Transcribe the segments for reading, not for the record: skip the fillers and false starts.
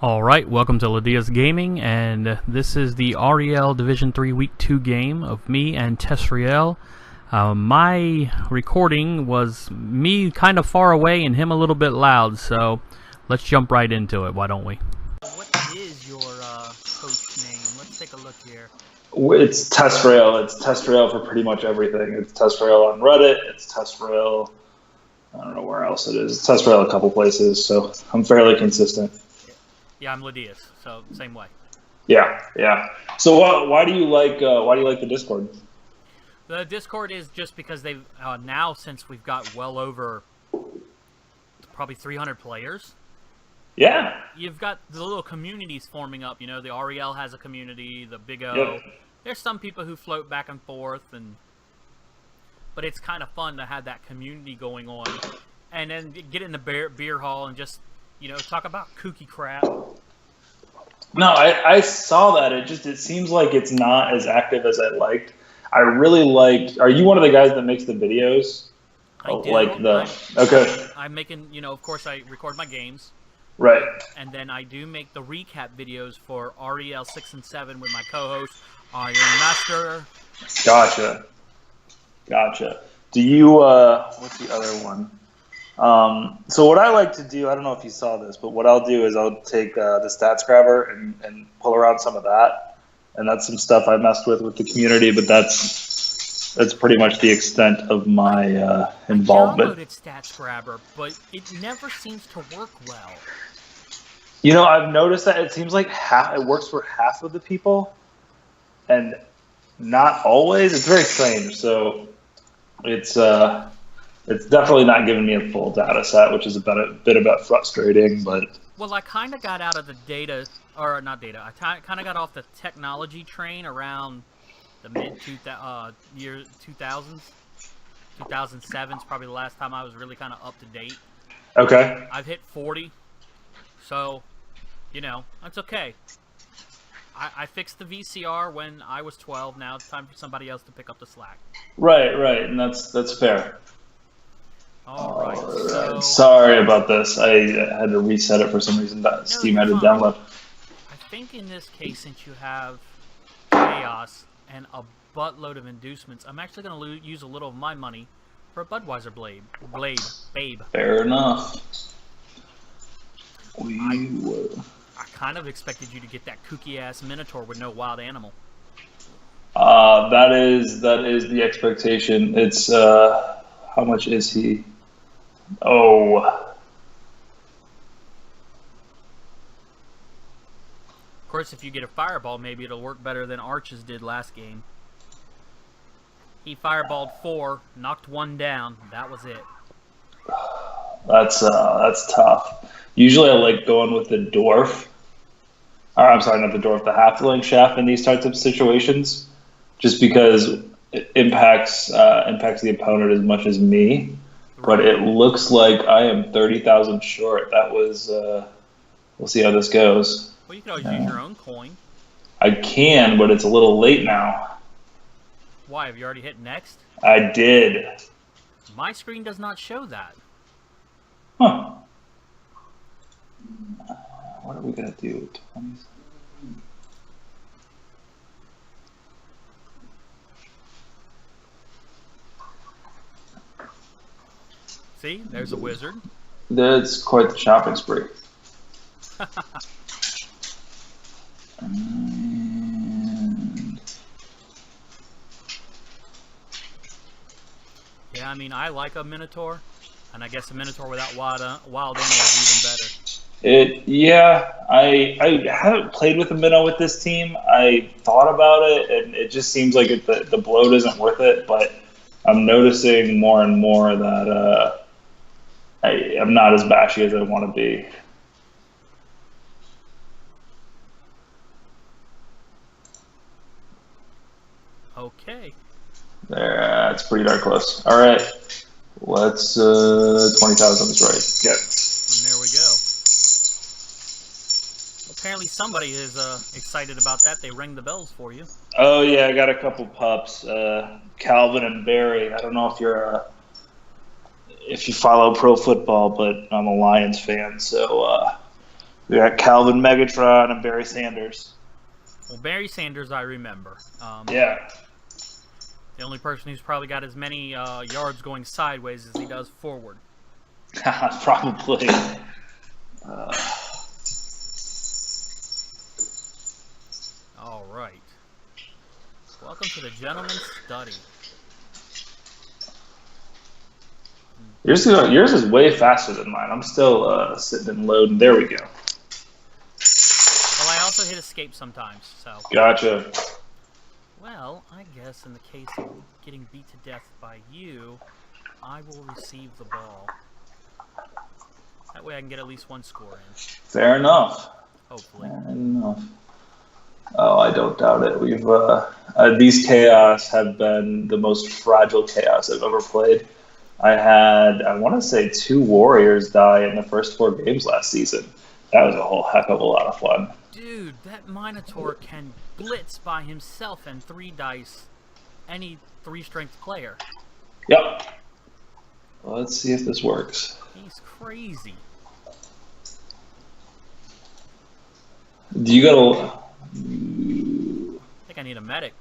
Alright, welcome to Ledeas Gaming, and this is the REL Division 3 Week 2 game of me and Testrail. My recording was me kind of far away and him a little bit loud, so let's jump right into it, why don't we? What is your coach name? Let's take a look here. It's Testrail. It's Testrail for pretty much everything. It's Testrail on Reddit. It's Testrail, I don't know where else it is. It's Testrail a couple places, so I'm fairly consistent. Yeah, I'm Ledeas, so same way. Yeah. So why do you like the Discord? The Discord is just because they've now, since we've got well over probably 300 players. Yeah. You've got the little communities forming up. You know, the REL has a community, the Big O. Yep. There's some people who float back and forth, but it's kind of fun to have that community going on, and then get in the beer hall and just, you know, talk about kooky crap. No, I saw that. It seems like it's not as active as I liked. I really liked. Are you one of the guys that makes the videos? I do. Okay. I'm making, you know, of course I record my games. Right. And then I do make the recap videos for REL 6 and 7 with my co-host, Iron Master. Gotcha. Do you, what's the other one? So what I like to do, I don't know if you saw this, but what I'll do is I'll take the stats grabber and pull around some of that. And that's some stuff I messed with the community, but that's pretty much the extent of my involvement. I downloaded stats grabber, but it never seems to work well. You know, I've noticed that it seems like it works for half of the people, and not always. It's very strange. So it's definitely not giving me a full data set, which is a bit frustrating. But well, I kind of got out of the data, or not data. I kind of got off the technology train around the year 2000s. 2007 is probably the last time I was really kind of up to date. Okay. I've hit 40, so you know that's okay. I fixed the VCR when I was 12. Now it's time for somebody else to pick up the slack. Right, and that's fair. All right. So, sorry about this. I had to reset it for some reason. Steam had to download. I think in this case, since you have Chaos and a buttload of inducements, I'm actually going to use a little of my money for a Budweiser babe. Fair enough. I kind of expected you to get that kooky-ass Minotaur with no wild animal. That is the expectation. It's, how much is he? Oh. Of course, if you get a fireball, maybe it'll work better than Arches did last game. He fireballed 4, knocked 1 down. That was it. That's tough. Usually I like going with the dwarf. Or, I'm sorry, not the dwarf, the halfling chef in these types of situations, just because it impacts the opponent as much as me. But it looks like I am 30,000 short. That was, we'll see how this goes. Well, you can always use your own coin. I can, but it's a little late now. Why? Have you already hit next? I did. My screen does not show that. Huh. What are we going to do? 20s? See? There's a wizard. That's quite the shopping spree. Yeah, I mean, I like a Minotaur, and I guess a Minotaur without wild animal is even better. I haven't played with a Minnow with this team. I thought about it, and it just seems like the bloat isn't worth it, but I'm noticing more and more that I'm not as bashy as I want to be. Okay. There, it's pretty darn close. All right, let's 20,000 is right. Yep. And there we go. Apparently somebody is excited about that. They ring the bells for you. Oh yeah, I got a couple pups, Calvin and Barry. I don't know if you follow pro football, but I'm a Lions fan, so We got Calvin Megatron and Barry Sanders. Well, Barry Sanders, I remember. Yeah. The only person who's probably got as many yards going sideways as he does forward. Probably. All right. Welcome to the Gentleman's Study. Yours is way faster than mine. I'm still sitting and loading. There we go. Well, I also hit escape sometimes, so. Gotcha. Well, I guess in the case of getting beat to death by you, I will receive the ball. That way I can get at least one score in. Fair enough. Hopefully. Fair enough. Oh, I don't doubt it. We've these chaos have been the most fragile chaos I've ever played. I had, I want to say, 2 Warriors die in the first 4 games last season. That was a whole heck of a lot of fun. Dude, that Minotaur can blitz by himself and 3 dice any 3-strength player. Yep. Well, let's see if this works. He's crazy. Do you gotta... I think I need a medic.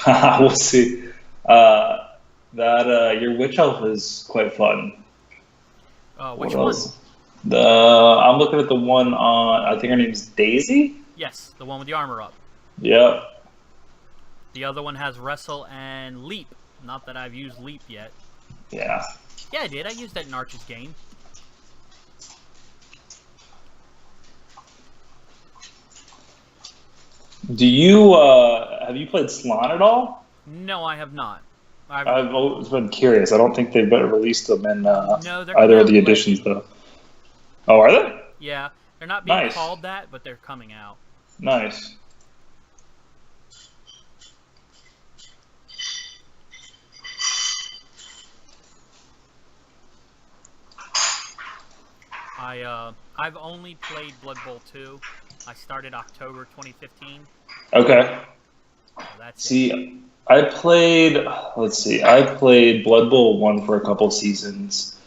We'll see. Your witch elf is quite fun. Which one? I'm looking at the one on, I think her name's Daisy? Yes, the one with the armor up. Yep. The other one has wrestle and leap. Not that I've used leap yet. Yeah. Yeah, I did. I used that in Arch's game. Do you, have you played Slan at all? No, I have not. I've always been curious. I don't think they've released them in no, either of the editions, though. Oh, are they? Yeah, they're not being Nice. called that, but they're coming out. Nice. I've only played Blood Bowl 2. I started October 2015. Okay. So that's See, I played Blood Bowl 1 for a couple seasons.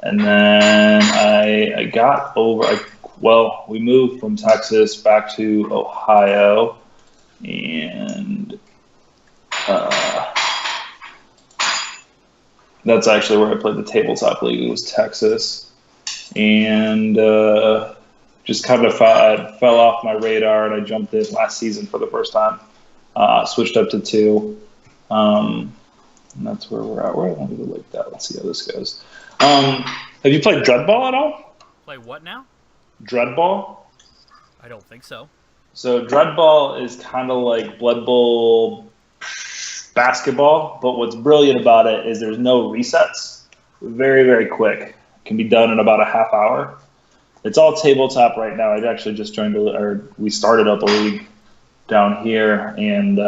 And then I got over, we moved from Texas back to Ohio. And that's actually where I played the tabletop league. It was Texas. And just kind of fell off my radar, and I jumped in last season for the first time. Switched up to 2. And that's where we're at. We're going to leave it like that. Let's see how this goes. Have you played Dreadball at all? Play what now? Dreadball? I don't think so. So Dreadball is kind of like Blood Bowl basketball, but what's brilliant about it is there's no resets. Very, very quick. It can be done in about a half hour. It's all tabletop right now. I actually just we started up a league down here, and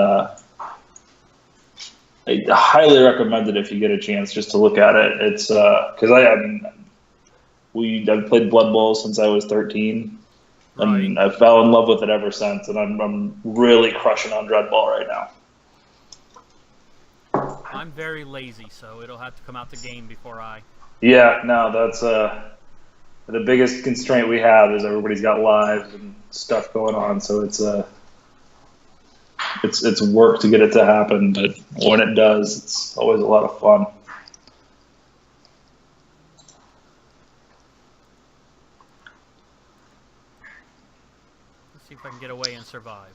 I highly recommend it if you get a chance just to look at it. It's because I've played Blood Bowl since I was 13, and I fell in love with it ever since. And I'm really crushing on Dreadball right now. I'm very lazy, so it'll have to come out the game before I. Yeah, no, that's the biggest constraint we have is everybody's got lives and stuff going on, so it's work to get it to happen, but when it does, it's always a lot of fun. Let's see if I can get away and survive.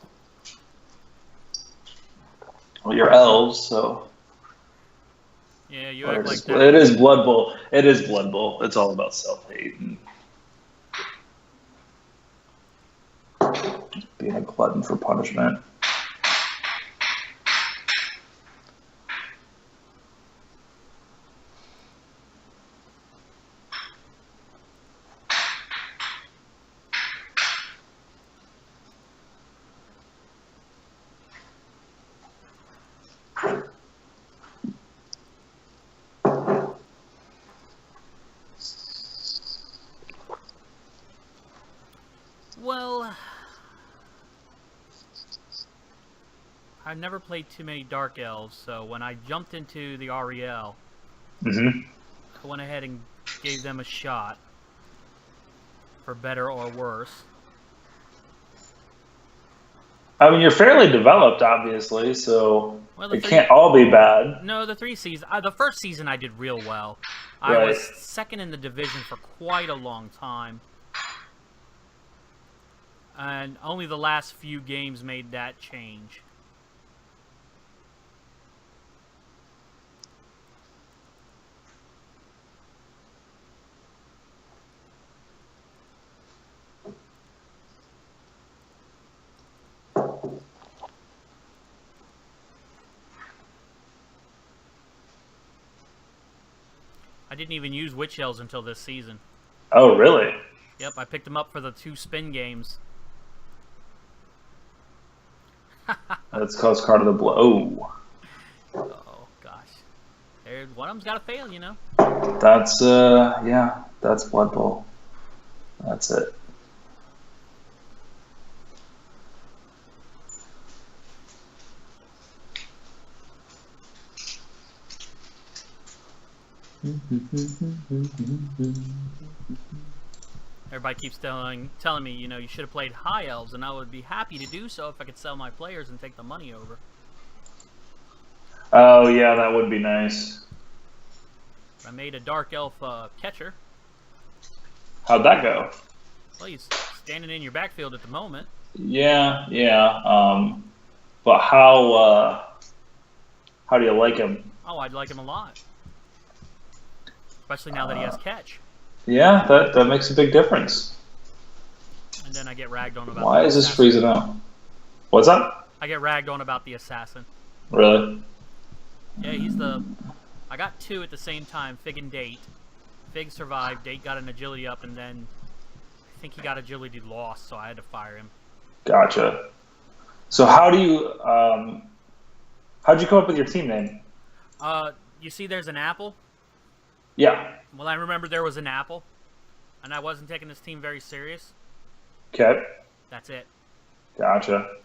Well, you're elves, so Yeah, you act like that. it is Blood Bowl. It is Blood Bowl. It's all about self-hate and being a glutton for punishment. Well, I've never played too many Dark Elves, so when I jumped into the REL, I went ahead and gave them a shot, for better or worse. I mean, you're fairly developed, obviously, so Well, it can't all be bad. No, the 3 seasons. The first season I did real well. I Right. was second in the division for quite a long time. And only the last few games made that change. I didn't even use Witch Elves until this season. Oh, really? Yep, I picked them up for the 2 spin games. That's caused card of the blow. Oh, gosh. One of them's got to fail, you know? That's, yeah, that's Blood Bowl. That's it. Everybody keeps telling me, you know, you should have played High Elves, and I would be happy to do so if I could sell my players and take the money over. Oh, yeah, that would be nice. I made a Dark Elf catcher. How'd that go? Well, he's standing in your backfield at the moment. Yeah, yeah. But how do you like him? Oh, I'd like him a lot. Especially now that he has catch. Yeah, that makes a big difference. And then I get ragged on about Why the is this assassin. freezing out? What's that? I get ragged on about the assassin. Really? Yeah, I got 2 at the same time, Fig and Date. Fig survived, Date got an agility up, and then I think he got agility lost, so I had to fire him. Gotcha. So how'd you come up with your team name? You see there's an apple? Yeah. Well, I remember there was an apple, and I wasn't taking this team very serious. Okay. That's it. Gotcha.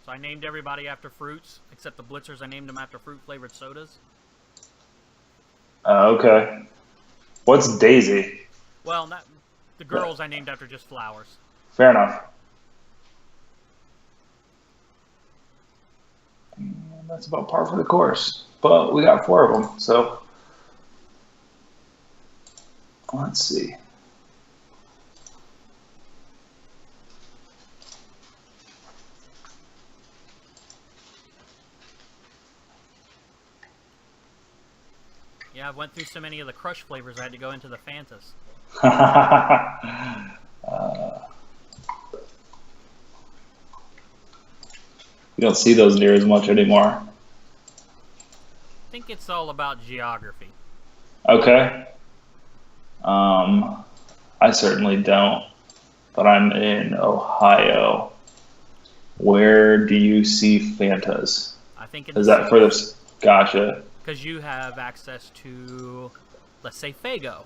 So I named everybody after fruits, except the Blitzers, I named them after fruit-flavored sodas. Okay. What's Daisy? Well, the girls I named after just flowers. Fair enough. That's about par for the course. But we got 4 of them, so let's see. Yeah, I went through so many of the Crush flavors I had to go into the Fantas. You don't see those near as much anymore. I think it's all about geography. Okay. I certainly don't, but I'm in Ohio. Where do you see Fantas? I think Is that further? Gotcha. Because you have access to, let's say, Fago.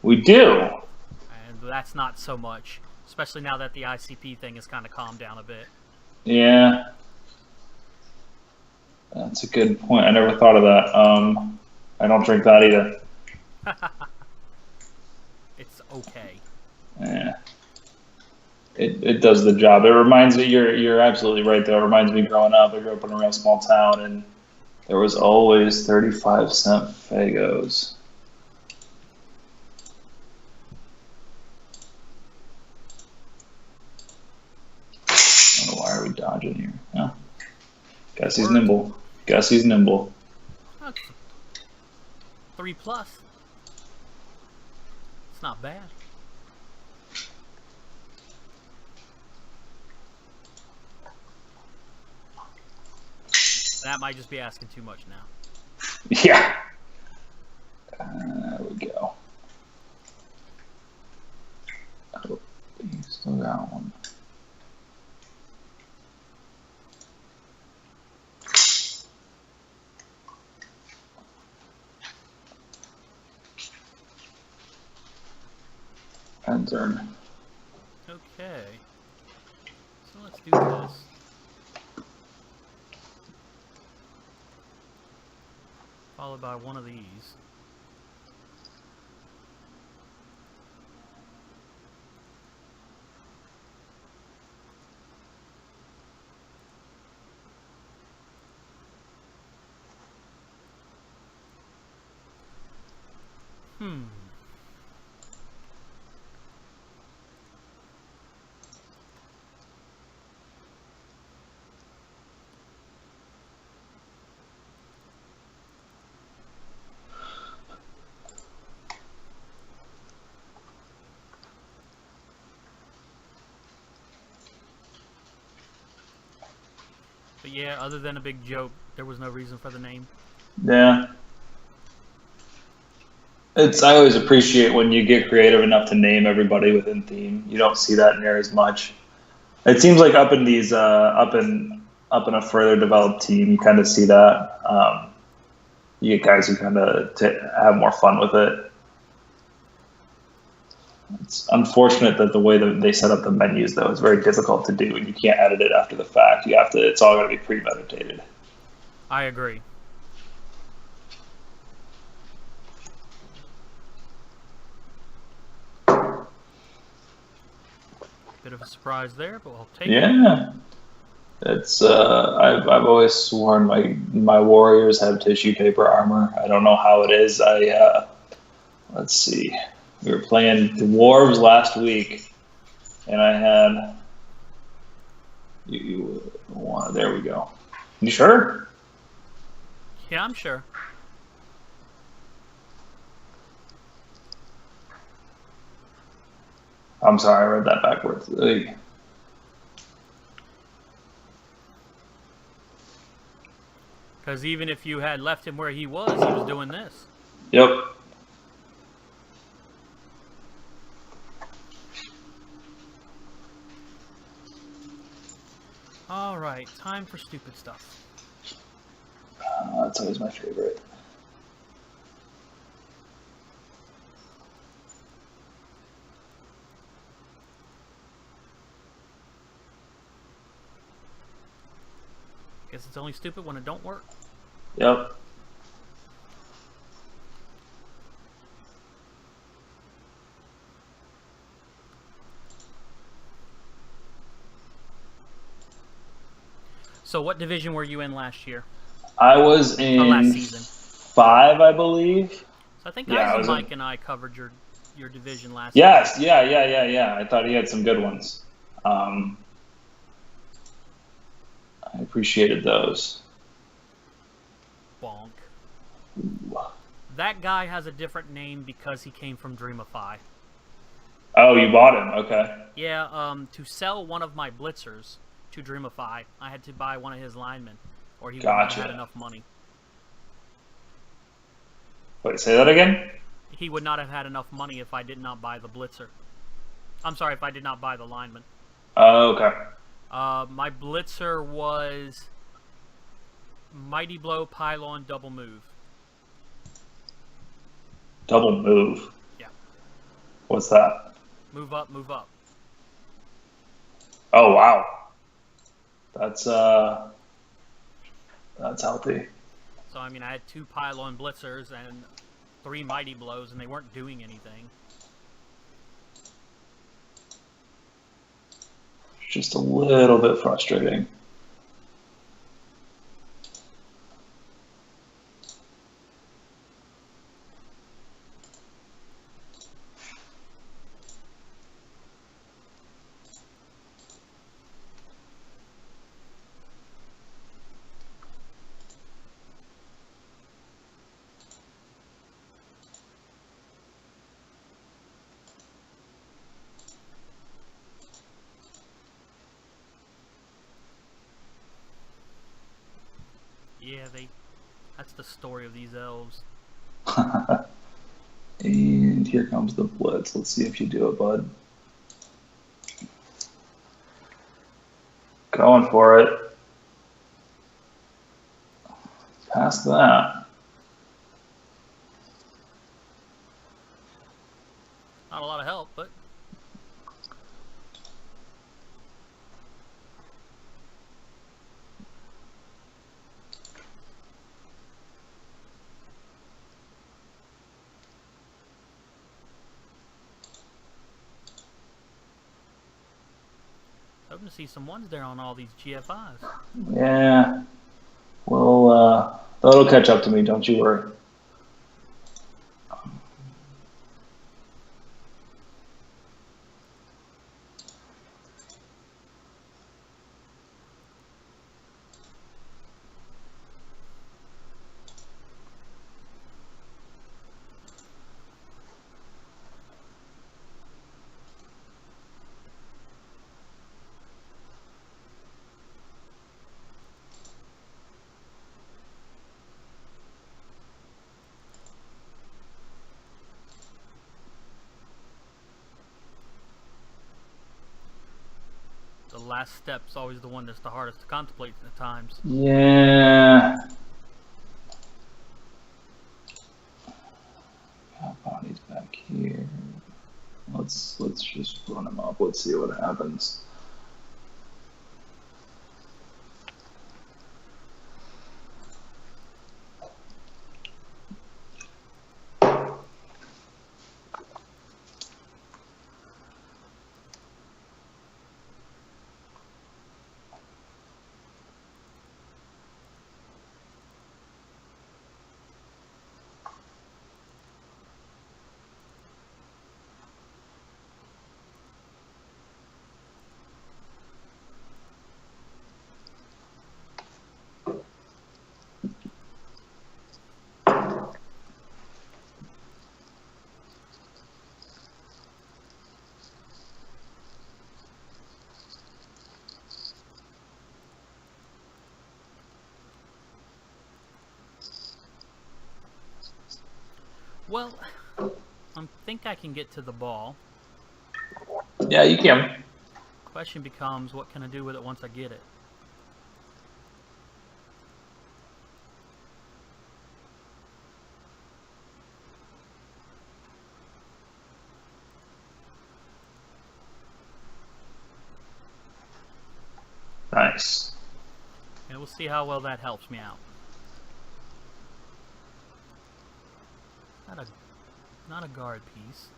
We do. And that's not so much, especially now that the ICP thing has kind of calmed down a bit. Yeah. That's a good point. I never thought of that. I don't drink that either. It's okay. Yeah. It does the job. It reminds me, you're absolutely right though. It reminds me growing up. I grew up in a real small town and there was always 35-cent Fagos. I don't know why are we dodging here? Yeah. Guess he's nimble. Guess he's nimble. That's 3+. It's not bad. That might just be asking too much now. Yeah. There we go. Oh, you still got one. And turn. Okay. So let's do this. Followed by one of these. But yeah, other than a big joke, there was no reason for the name. Yeah. I always appreciate when you get creative enough to name everybody within theme. You don't see that near as much. It seems like up in these up in a further developed team, you kind of see that. You get guys who kind of have more fun with it. It's unfortunate that the way that they set up the menus, though, is very difficult to do, and you can't edit it after the fact. You have to. It's all got to be premeditated. I agree. Bit of a surprise there, but we'll take it. Yeah, it's. I've always sworn my warriors have tissue paper armor. I don't know how it is. Let's see. We were playing dwarves last week, and I had there we go. You sure? Yeah, I'm sure. I'm sorry, I read that backwards. Because even if you had left him where he was doing this. Yep. All right, time for stupid stuff. That's always my favorite. Guess it's only stupid when it don't work. Yep. So what division were you in last year? I was in last season. 5, I believe. So I think Mike and I covered your division last season. Yes, yeah. I thought he had some good ones. I appreciated those. Bonk. That guy has a different name because he came from Dreamify. Oh, you bought him? Okay. Yeah, to sell one of my blitzers to Dreamify, I had to buy one of his linemen, or he would not have had enough money. Wait, say that again? He would not have had enough money if I did not buy the blitzer. I'm sorry, if I did not buy the lineman. Oh, okay. My blitzer was Mighty Blow, Pylon, Double Move. Double move? Yeah. What's that? Move up, move up. Oh, wow. That's healthy. So, I mean, I had 2 Pylon blitzers and 3 Mighty Blows, and they weren't doing anything. Just a little bit frustrating. Yeah, that's the story of these elves. And here comes the blitz. Let's see if you do it, bud. Going for it. Past that. Not a lot of help, but... Hoping to see some ones there on all these GFIs. Yeah. Well, that'll catch up to me, don't you worry. The last step's always the one that's the hardest to contemplate at times. Yeah. Body's back here. Let's just run him up. Let's see what happens. Well, I think I can get to the ball. Yeah, you can. Question becomes, what can I do with it once I get it? Nice. And we'll see how well that helps me out. Not a guard piece.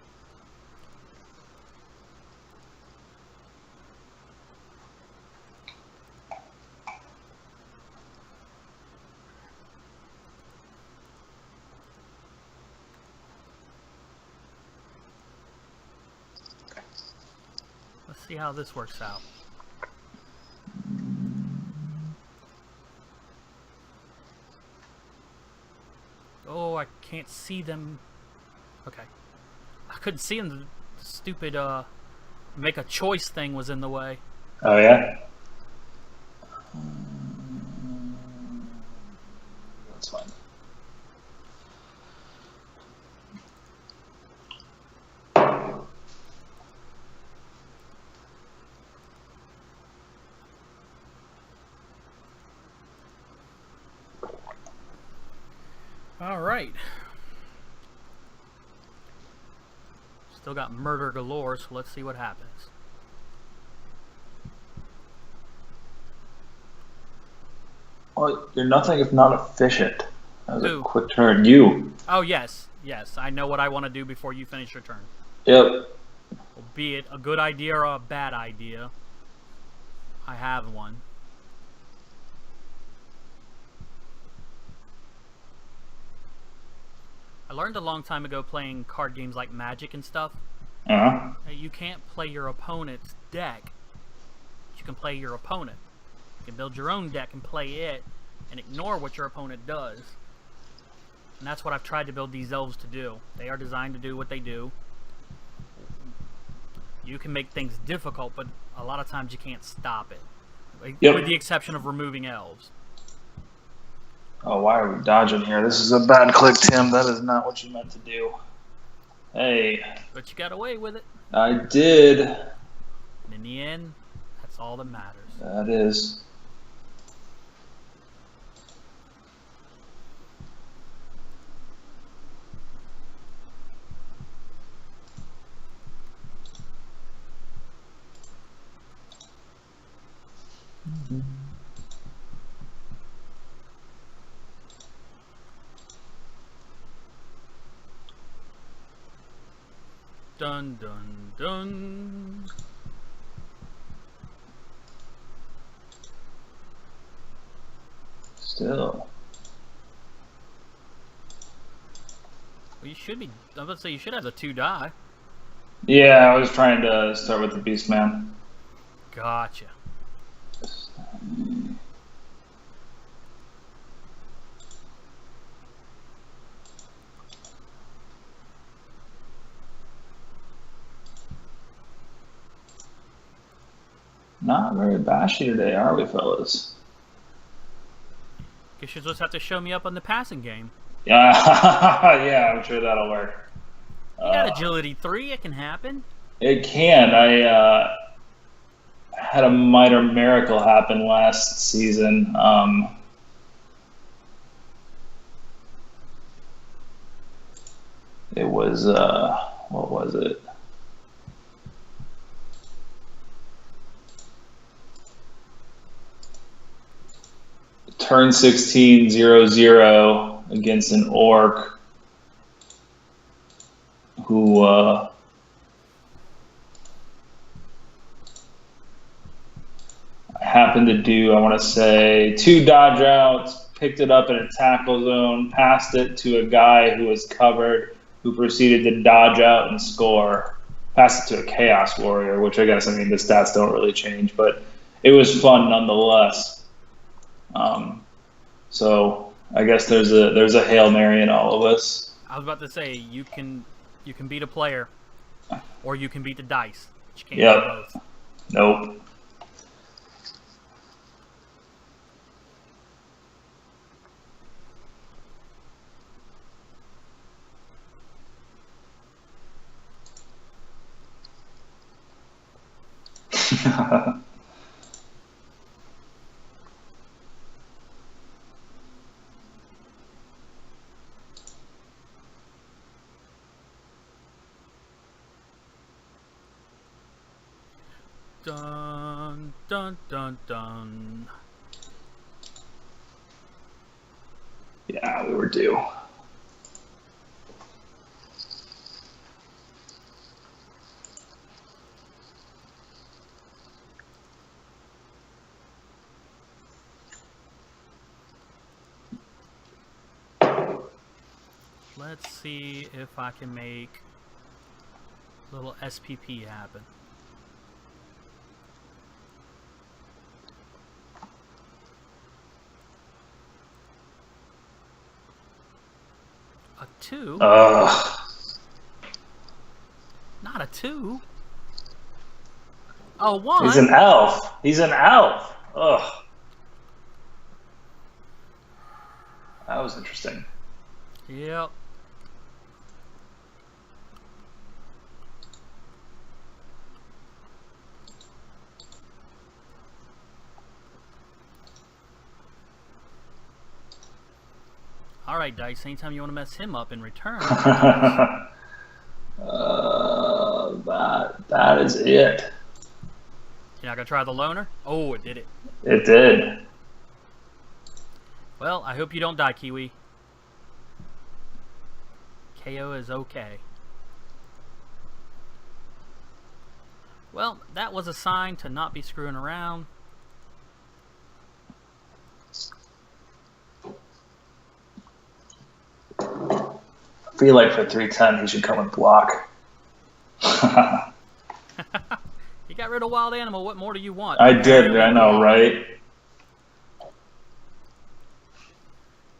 Let's see how this works out. Oh, I can't see them. Okay. I couldn't see them. The stupid, make a choice thing was in the way. Oh, yeah? That's fine. All right. Still got murder galore, so let's see what happens. Well, you're nothing if not efficient. That was Who? a quick turn. You. Oh, yes. Yes, I know what I want to do before you finish your turn. Yep. Be it a good idea or a bad idea, I have one. I learned a long time ago playing card games like Magic and stuff. Uh-huh. You can't play your opponent's deck. You can play your opponent. You can build your own deck and play it and ignore what your opponent does. And that's what I've tried to build these elves to do. They are designed to do what they do. You can make things difficult, but a lot of times you can't stop it. Yep. With the exception of removing elves. Oh, why are we dodging here? This is a bad click, Tim. That is not what you meant to do. Hey. But you got away with it. I did. And in the end, that's all that matters. That is. Dun dun dun. Still. Well, you should be. I was about to say you should have the 2 die. Yeah, I was trying to start with the Beast Man. Gotcha. Not very bashy today, are we, fellas? Guess you just have to show me up on the passing game. Yeah, yeah, I'm sure that'll work. You got agility 3, it can happen. It can. I had a minor miracle happen last season. It was, what was it? Turn 16, 0-0 against an orc who happened to do, I want to say, 2 dodge outs, picked it up in a tackle zone, passed it to a guy who was covered, who proceeded to dodge out and score. Passed it to a Chaos Warrior, which I guess, I mean, the stats don't really change, but it was fun nonetheless. So I guess there's a Hail Mary in all of us. I was about to say, you can beat a player, or you can beat the dice. But you can't do both. Nope. Dun, dun, dun, dun. Yeah, we were due. Let's see if I can make a little SPP happen. A 2? Ugh. Not a 2. Oh, 1. He's an elf. He's an elf. Ugh. That was interesting. Yep. Alright, Dice, anytime you want to mess him up in return. That is it. You're not going to try the loner? Oh, it did it. It did. Well, I hope you don't die, Kiwi. KO is okay. Well, that was a sign to not be screwing around. I feel like for 310 he should come and block. You got rid of Wild Animal. What more do you want? I did. I know, right?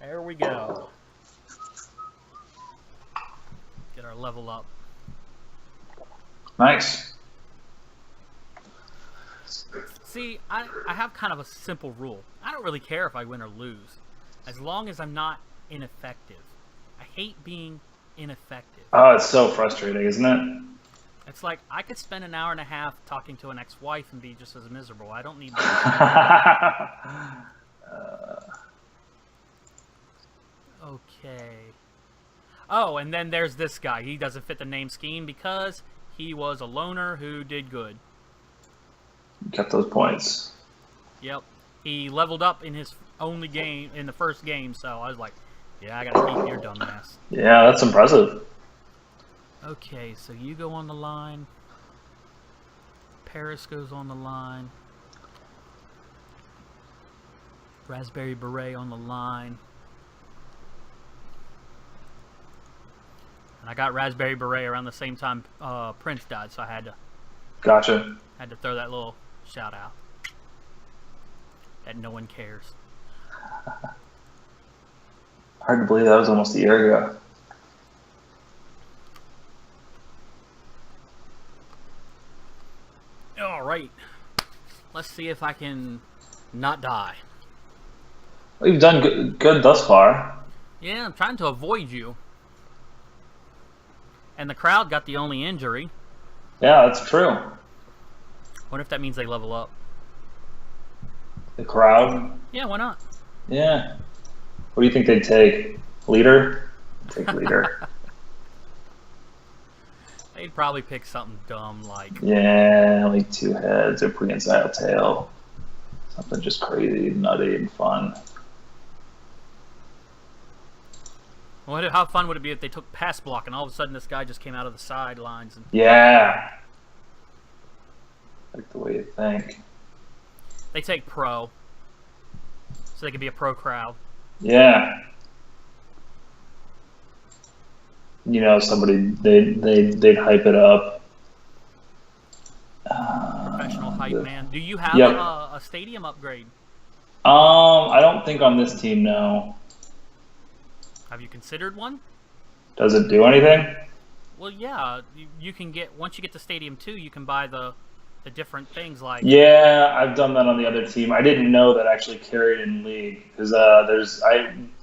There we go. Get our level up. Nice. See, I have kind of a simple rule. I don't really care if I win or lose, as long as I'm not ineffective. I hate being ineffective. Oh, it's so frustrating, isn't it? It's like, I could spend an hour and a half talking to an ex-wife and be just as miserable. I don't need that. Okay. Oh, and then there's this guy. He doesn't fit the name scheme because he was a loner who did good. Get those points. Yep. He leveled up in his only game, in the first game, so I was like, yeah, I gotta keep your dumbass. Yeah, that's impressive. Okay, so you go on the line. Paris goes on the line. Raspberry Beret on the line. And I got Raspberry Beret around the same time Prince died, so I had to throw that little shout out that no one cares. Hard to believe that was almost a year ago. All right, let's see if I can not die. Well, you've done good thus far. Yeah, I'm trying to avoid you. And the crowd got the only injury. Yeah, that's true. Wonder if that means they level up. The crowd? Yeah, why not? Yeah. What do you think they'd take? Leader? Take leader. They'd probably pick something dumb like... Yeah, like 2 heads or prehensile tail. Something just crazy, nutty, and fun. How fun would it be if they took pass block and all of a sudden this guy just came out of the sidelines? And... Yeah. Like the way you think. They take pro. So they could be a pro crowd. Yeah. You know, somebody, they'd hype it up. Professional hype man. Do you have a stadium upgrade? I don't think on this team, no. Have you considered one? Does it do anything? Well, yeah. You can get, once you get to Stadium 2, you can buy the different things like... Yeah, I've done that on the other team. I didn't know that actually carried in League. Because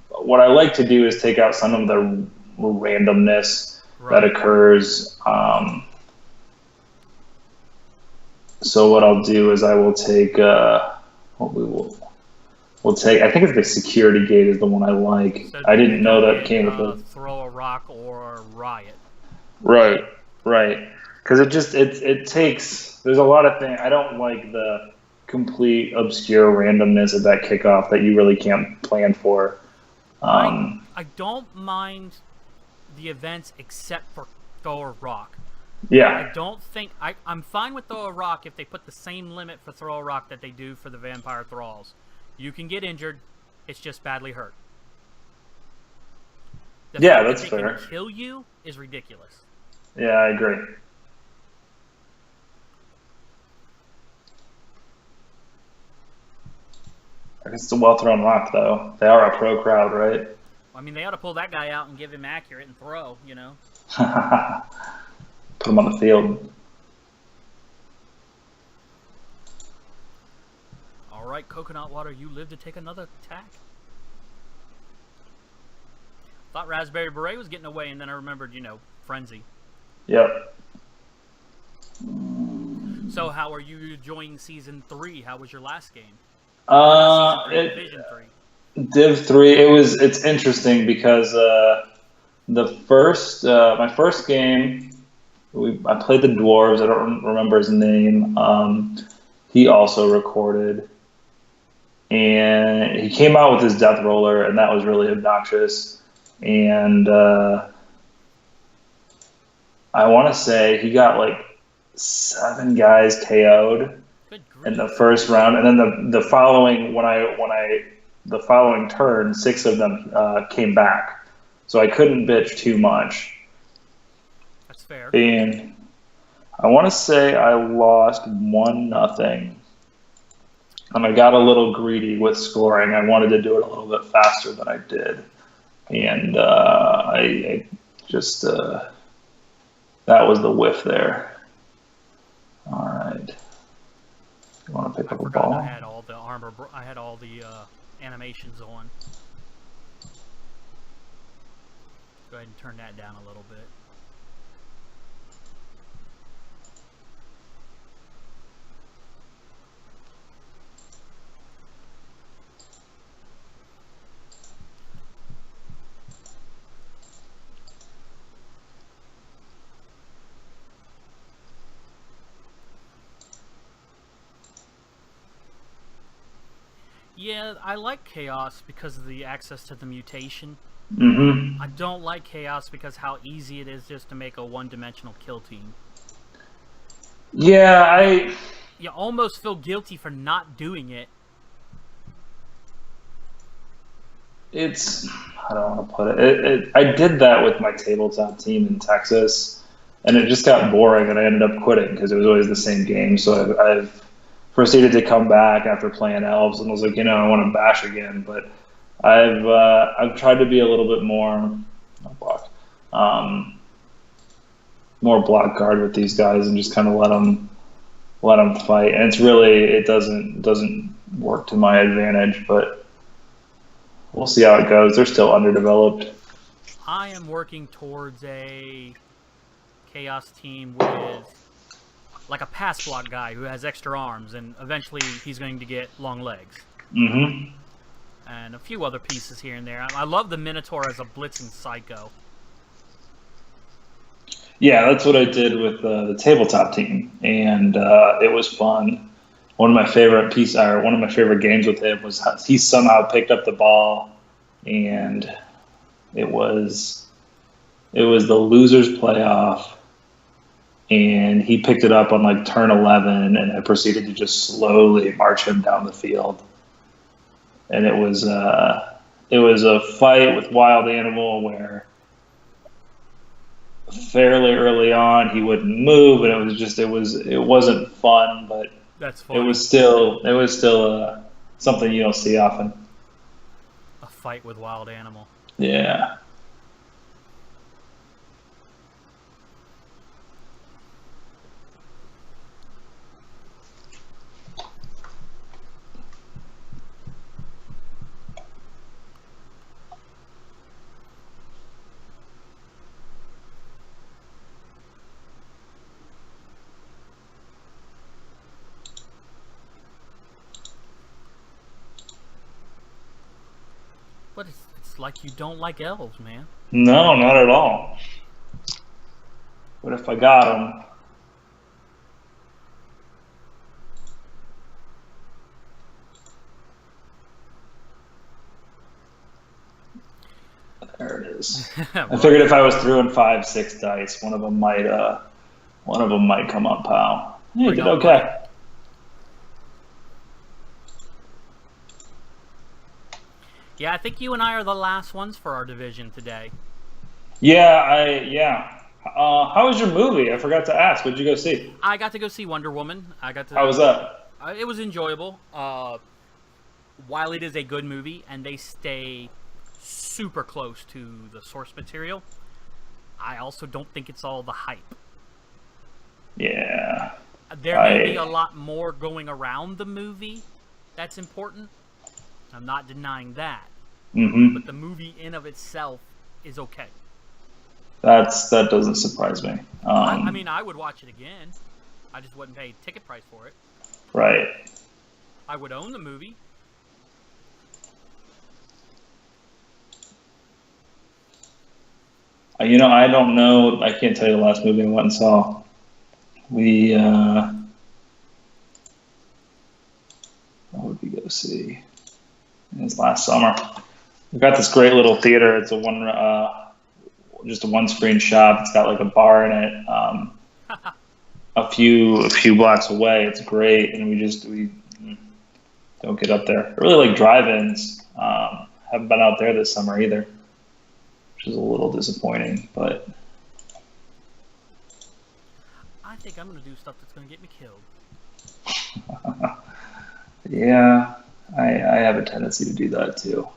what I like to do is take out some of the randomness that occurs. So what I'll do is I will take... We'll take. I think it's the security gate is the one I like. So I didn't know that came with it. Throw a rock or riot. Right. Because it takes. There's a lot of things. I don't like the complete obscure randomness of that kickoff that you really can't plan for. I don't mind the events except for throw a rock. Yeah. I don't think I'm fine with throw a rock if they put the same limit for throw a rock that they do for the vampire thralls. You can get injured. It's just badly hurt. Yeah, that's fair. Can kill you is ridiculous. Yeah, I agree. I guess it's a well-thrown rock, though. They are a pro crowd, right? I mean, they ought to pull that guy out and give him accurate and throw, you know? Put him on the field. All right, coconut water, you live to take another attack. Thought Raspberry Beret was getting away, and then I remembered, you know, Frenzy. Yep. So how are you enjoying Season 3? How was your last game? Division 3. Div 3, it's interesting because my first game, I played the Dwarves. I don't remember his name. He also recorded. And he came out with his death roller, and that was really obnoxious. And I want to say he got like 7 guys KO'd in the first round, and then the following the following turn, 6 of them came back. So I couldn't bitch too much. That's fair. And I want to say I lost 1-0. And I got a little greedy with scoring. I wanted to do it a little bit faster than I did. And I just, that was the whiff there. All right. You want to pick up a ball? I had all the armor, I had all the animations on. Go ahead and turn that down a little bit. Yeah, I like Chaos because of the access to the mutation. Mm-hmm. I don't like Chaos because how easy it is just to make a one-dimensional kill team. Yeah, You almost feel guilty for not doing it. I don't want to put it. I did that with my tabletop team in Texas, and it just got boring, and I ended up quitting because it was always the same game. So I've proceeded to come back after playing Elves, and was like, I want to bash again. But I've tried to be a little bit more block guard with these guys and just kind of let them fight. And it doesn't work to my advantage, but we'll see how it goes. They're still underdeveloped. I am working towards a Chaos team with like a pass block guy who has extra arms, and eventually he's going to get long legs. Mm-hmm. And a few other pieces here and there. I love the Minotaur as a blitzing psycho. Yeah, that's what I did with the tabletop team, and it was fun. One of my favorite games with him was how he somehow picked up the ball, and it was the losers playoff, and he picked it up on like turn 11, and I proceeded to just slowly march him down the field, and it was a fight with Wild Animal where fairly early on he wouldn't move, and it wasn't fun, but that's funny. It was still something you don't see often. A fight with Wild Animal. Yeah. But it's like you don't like elves, man. No, not at all. What if I got him? There it is. Right. I figured if I was throwing 5-6 dice, one of them might come up, pal. Hey, you did okay. Yeah, I think you and I are the last ones for our division today. Yeah. How was your movie? I forgot to ask. What did you go see? I got to go see Wonder Woman. How was that? It was enjoyable. While it is a good movie, and they stay super close to the source material, I also don't think it's all the hype. Yeah. There may be a lot more going around the movie that's important. I'm not denying that. Mm-hmm. But the movie in of itself is okay. That doesn't surprise me. I mean, I would watch it again. I just wouldn't pay ticket price for it. Right. I would own the movie. I don't know. I can't tell you the last movie I went and saw. What would we go see? It was last summer. We've got this great little theater. It's just a one-screen shop. It's got like a bar in it. A few blocks away. It's great, and we don't get up there. I really like drive-ins. Haven't been out there this summer either, which is a little disappointing. But I think I'm going to do stuff that's going to get me killed. Yeah, I have a tendency to do that too.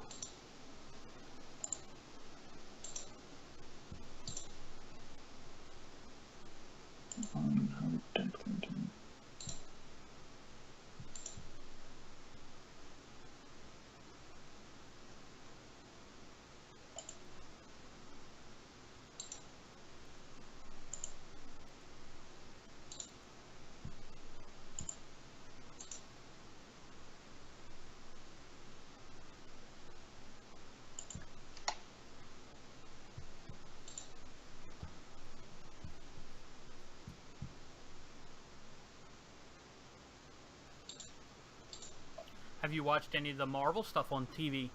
Have you watched any of the Marvel stuff on TV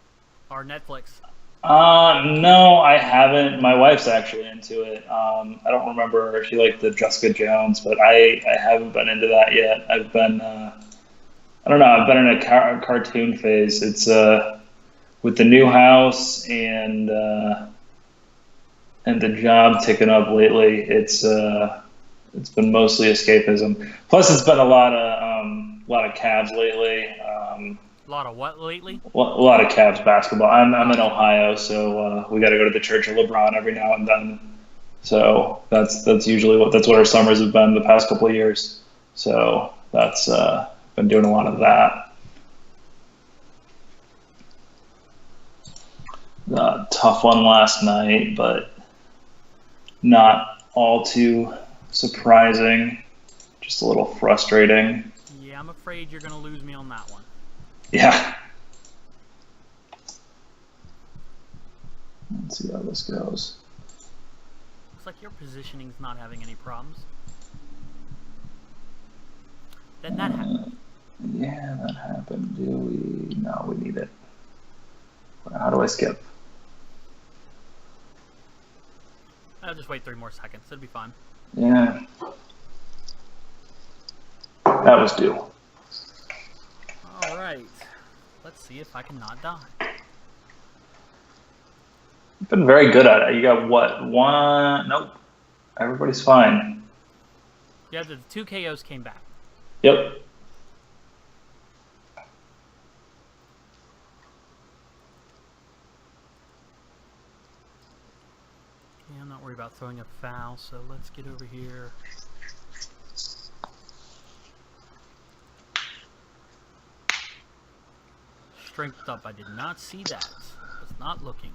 or Netflix? No, I haven't. My wife's actually into it. I don't remember if she liked the Jessica Jones, but I haven't been into that yet. I've been, I don't know, I've been in a cartoon phase. It's with the new house and the job ticking up lately. It's been mostly escapism. Plus, it's been a lot of Cavs lately. A lot of what lately? A lot of Cavs basketball. I'm in Ohio, so we got to go to the Church of LeBron every now and then. So that's usually what our summers have been the past couple of years. So that's been doing a lot of that. Tough one last night, but not all too surprising. Just a little frustrating. Yeah, I'm afraid you're going to lose me on that one. Yeah. Let's see how this goes. Looks like your positioning's not having any problems. Then that happened. Yeah, that happened. Do we? No, we need it. How do I skip? I'll just wait 3 more seconds. It'll be fine. Yeah. That was due. All right. Let's see if I can not die. You've been very good at it. You got what? 1? Nope. Everybody's fine. Yeah, the 2 KOs came back. Yep. Yeah, I'm not worried about throwing a foul, so let's get over here. Strength up. I did not see that. Was not looking.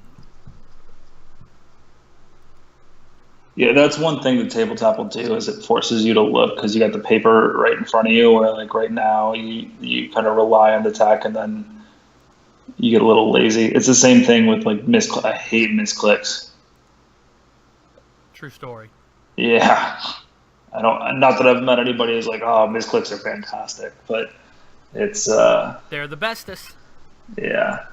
Yeah, that's one thing the tabletop will do is it forces you to look because you got the paper right in front of you. Where like right now you kind of rely on the tech and then you get a little lazy. It's the same thing with like I hate misclicks. True story. Yeah, I don't. Not that I've met anybody who's like, oh, misclicks are fantastic, but it's they're the bestest. Yeah.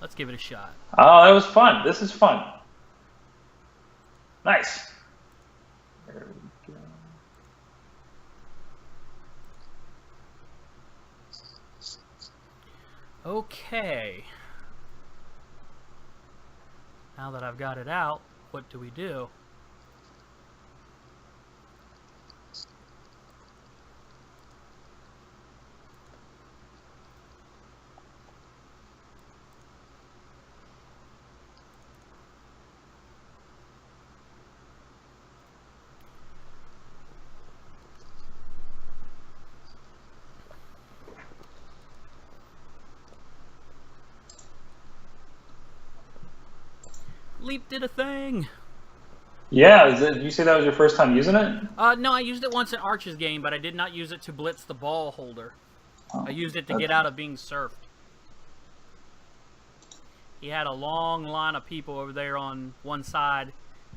Let's give it a shot. Oh, that was fun. This is fun. Nice. There we go. Okay. Now that I've got it out, what do we do? Leap did a thing. Yeah, did you say that was your first time using it? No, I used it once in Arch's game, but I did not use it to blitz the ball holder. Oh, I used it to get out of being surfed. He had a long line of people over there on one side,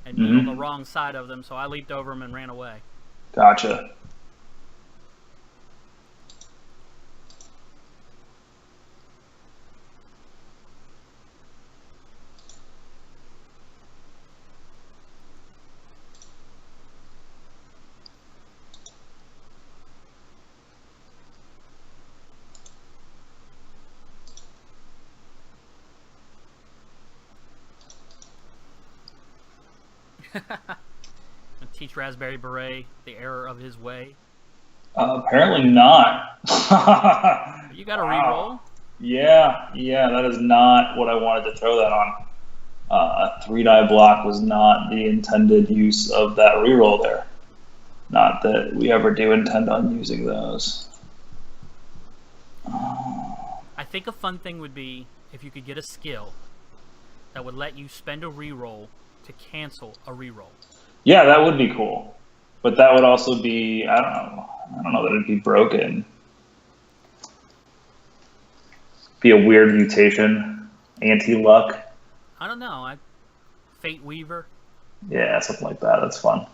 and me on the wrong side of them, so I leaped over him and ran away. Gotcha. Teach Raspberry Beret the error of his way. Apparently not. You got a reroll? Yeah, that is not what I wanted to throw that on. A 3-die block was not the intended use of that reroll there. Not that we ever do intend on using those. I think a fun thing would be if you could get a skill that would let you spend a reroll to cancel a reroll. Yeah, that would be cool. But that would also be, I don't know that it'd be broken. Be a weird mutation. Anti-luck. I don't know. Fate Weaver. Yeah, something like that. That's fun.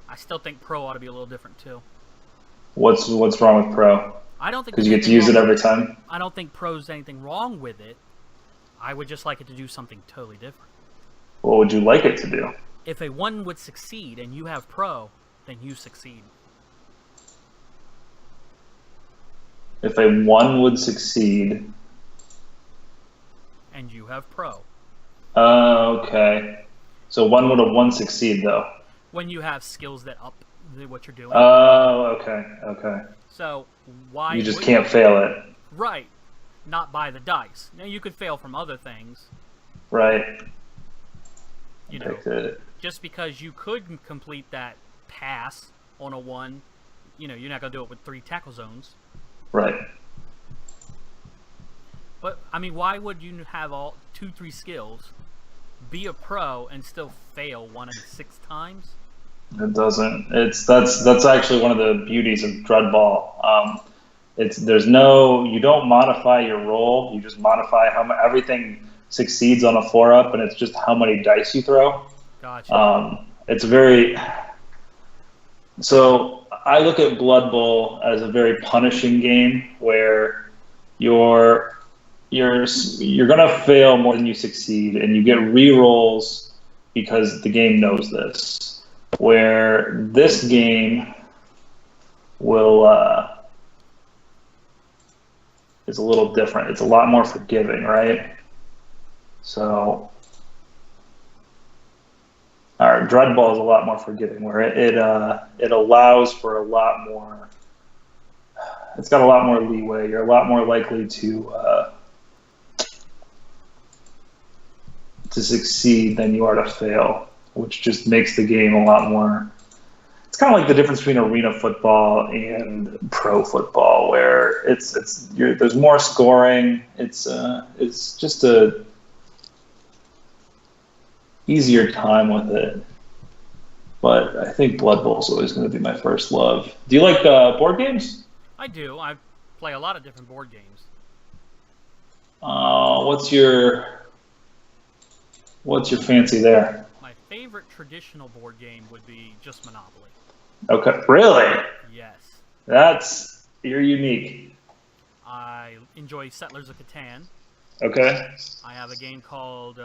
I still think Pro ought to be a little different too. What's wrong with Pro? I don't think because you get to use it every time. I don't think Pro's anything wrong with it. I would just like it to do something totally different. What would you like it to do? If a 1 would succeed and you have Pro, then you succeed. If a 1 would succeed and you have Pro. Okay. So 1 would have 1 succeed though. When you have skills that up what you're doing. Oh, okay. So why you just can't fail it. Right. Not by the dice. Now you could fail from other things. Right. You know, just because you could complete that pass on a 1, you know, you're not going to do it with 3 tackle zones. Right. But, I mean, why would you have all 2-3 skills be a pro and still fail 1 in 6 times? It doesn't. That's actually one of the beauties of Dreadball. You don't modify your roll. You just modify everything succeeds on a 4-up, and it's just how many dice you throw. Gotcha. It's very. So I look at Blood Bowl as a very punishing game where you're gonna fail more than you succeed, and you get re-rolls because the game knows this. Where this game is a little different. It's a lot more forgiving, right? So our Dreadball is a lot more forgiving, where it allows for a lot more. It's got a lot more leeway. You're a lot more likely to succeed than you are to fail, which just makes the game a lot more. It's kind of like the difference between arena football and pro football, where there's more scoring. It's just a easier time with it. But I think Blood Bowl is always going to be my first love. Do you like board games? I do. I play a lot of different board games. What's your fancy there? My favorite traditional board game would be just Monopoly. Okay, really? Yes. You're unique. I enjoy Settlers of Catan. Okay. I have a game called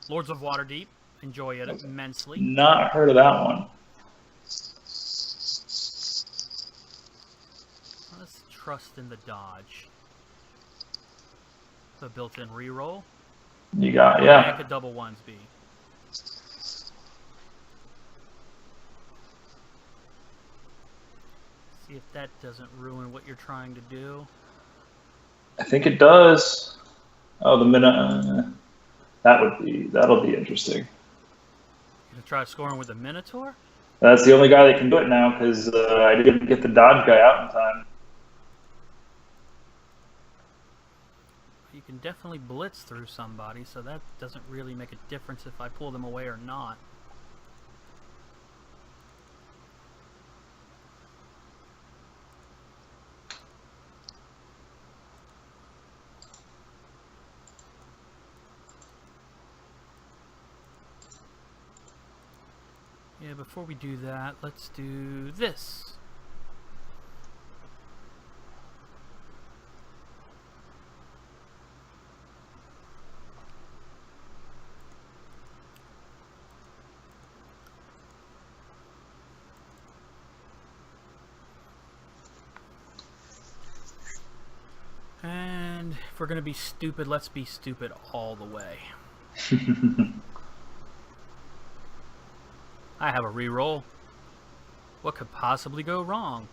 Lords of Waterdeep. Enjoy it immensely. Not heard of that one. Let's trust in the dodge. The built-in reroll. You got, What yeah. could double ones be? See if that doesn't ruin what you're trying to do. I think it does. Oh, the minute. That'll be interesting. You gonna try scoring with the Minotaur? That's the only guy that can do it now because I didn't get the dodge guy out in time. You can definitely blitz through somebody, so that doesn't really make a difference if I pull them away or not. Yeah, before we do that, let's do this. And if we're going to be stupid, let's be stupid all the way. I have a reroll. What could possibly go wrong?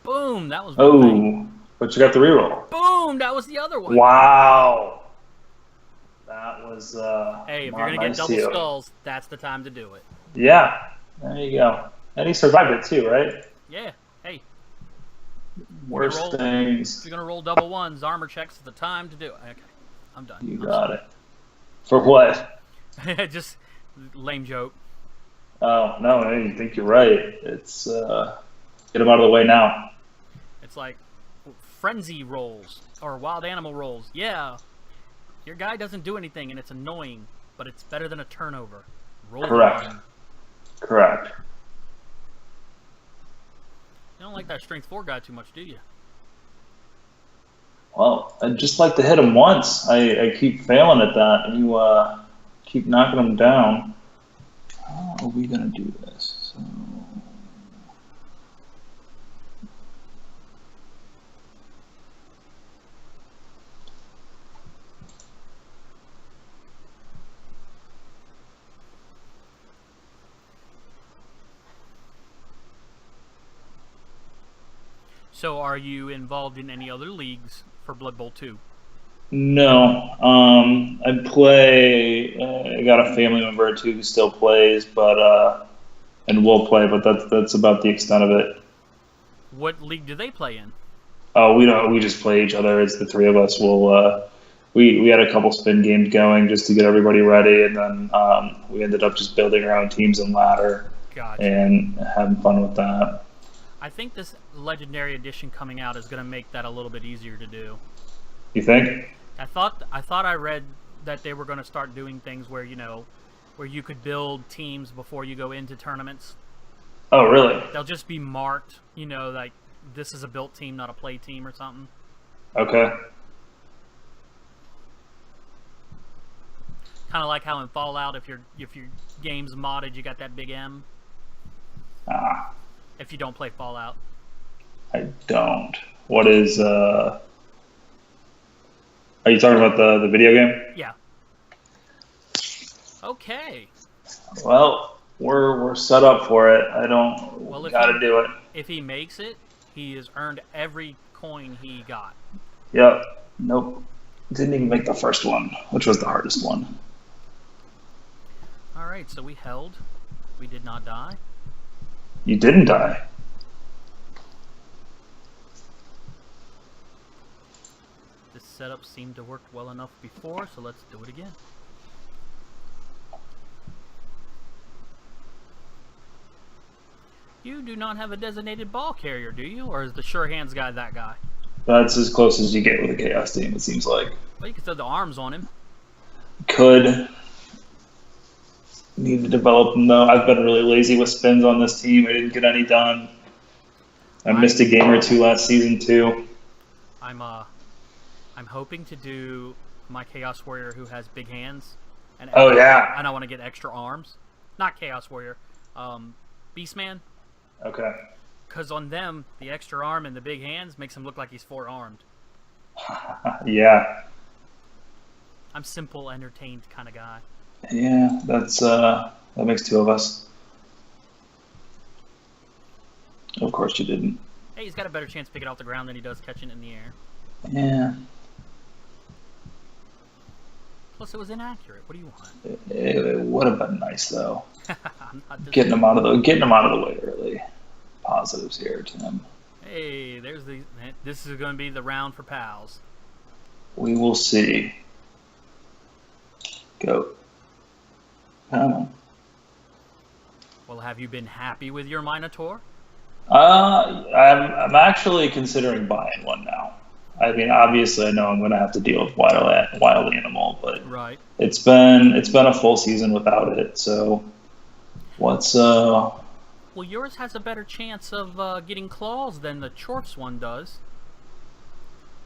Boom! That was one thing. But you got the reroll. Boom! That was the other one. Wow. That was Hey, if you're going to get double skulls, that's the time to do it. Yeah. There you go. And he survived it too, right? Yeah. Hey. Worst things. If you're going to roll double ones, armor checks is the time to do it. Okay. I'm done. You got it. For what? Just lame joke. Oh, no, I think you're right. It's, get him out of the way now. It's like frenzy rolls or wild animal rolls. Yeah. Your guy doesn't do anything and it's annoying, but it's better than a turnover. Roll Correct. one. Correct. You don't like that strength 4 guy too much, do you? Well, I'd just like to hit him once. I keep failing at that, and you keep knocking him down. How are we going to do this? So are you involved in any other leagues for Blood Bowl 2? No. I play. I got a family member or two who still plays, but and will play, but that's about the extent of it. What league do they play in? Oh, we don't. We just play each other. It's the three of us. We'll we had a couple spin games going just to get everybody ready, and then we ended up just building our own teams and ladder Gotcha. and having fun with that. I think this Legendary Edition coming out is going to make that a little bit easier to do. You think? I thought I read that they were going to start doing things where, where you could build teams before you go into tournaments. Oh, really? They'll just be marked, like this is a built team, not a play team or something. Okay. Kind of like how in Fallout, if your game's modded, you got that big M. Ah, If you don't play Fallout. I don't. What is? Are you talking about the video game? Yeah. Okay. Well, we're set up for it. I don't. Well, Gotta do it. If he makes it, he has earned every coin he got. Yep. Nope. Didn't even make the first one, which was the hardest one. All right, so we held. We did not die. You didn't die. This setup seemed to work well enough before, so let's do it again. You do not have a designated ball carrier, do you? Or is the sure hands guy that guy? That's as close as you get with a chaos team, it seems like. Well, you can throw the arms on him. Could. Need to develop them, though. I've been really lazy with spins on this team. I didn't get any done. I missed a game or two last season, too. I'm hoping to do my Chaos Warrior who has big hands. And Oh, yeah. And I want to get extra arms. Not Chaos Warrior. Beastman. Okay. Because on them, the extra arm and the big hands makes him look like he's four-armed. Yeah. I'm simple, entertained kind of guy. Yeah, that makes two of us. Of course you didn't. Hey, he's got a better chance to pick it off the ground than he does catching it in the air. Yeah. Plus, it was inaccurate. What do you want? It would have been nice, though. I'm not Getting them out of the way early. Positives here, Tim. Hey, this is going to be the round for pals. We will see. Go. Come on. Well, have you been happy with your Minotaur? I'm actually considering buying one now. I mean, obviously, I know I'm going to have to deal with wild animal, but right. It's been a full season without it. So, what's Well, yours has a better chance of getting claws than the Chorf's one does,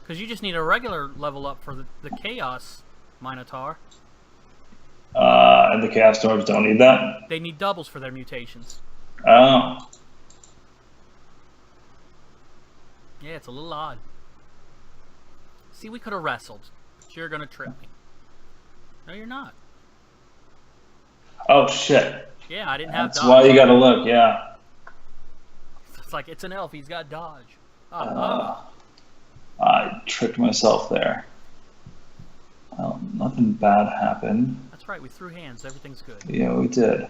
because you just need a regular level up for the Chaos Minotaur. And the Chaos Dwarves don't need that? They need doubles for their mutations. Oh. Yeah, it's a little odd. See, we could have wrestled, but you're going to trip me. No, you're not. Oh, shit. Yeah, I didn't have That's dodge. why you gotta look, yeah. It's like, it's an elf, he's got dodge. I tricked myself there. Well, nothing bad happened. That's right, we threw hands, everything's good. Yeah, we did.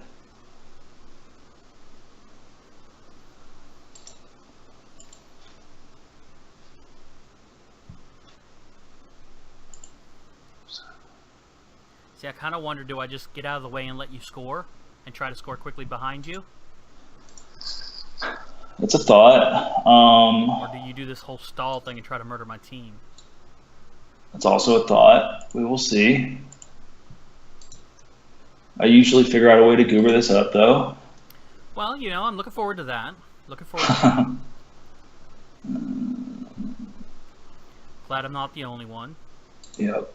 See, I kind of wonder, do I just get out of the way and let you score? And try to score quickly behind you? It's a thought. Or do you do this whole stall thing and try to murder my team? It's also a thought. We will see. I usually figure out a way to goober this up, though. Well, you know, I'm looking forward to that. Looking forward to that. Glad I'm not the only one. Yep.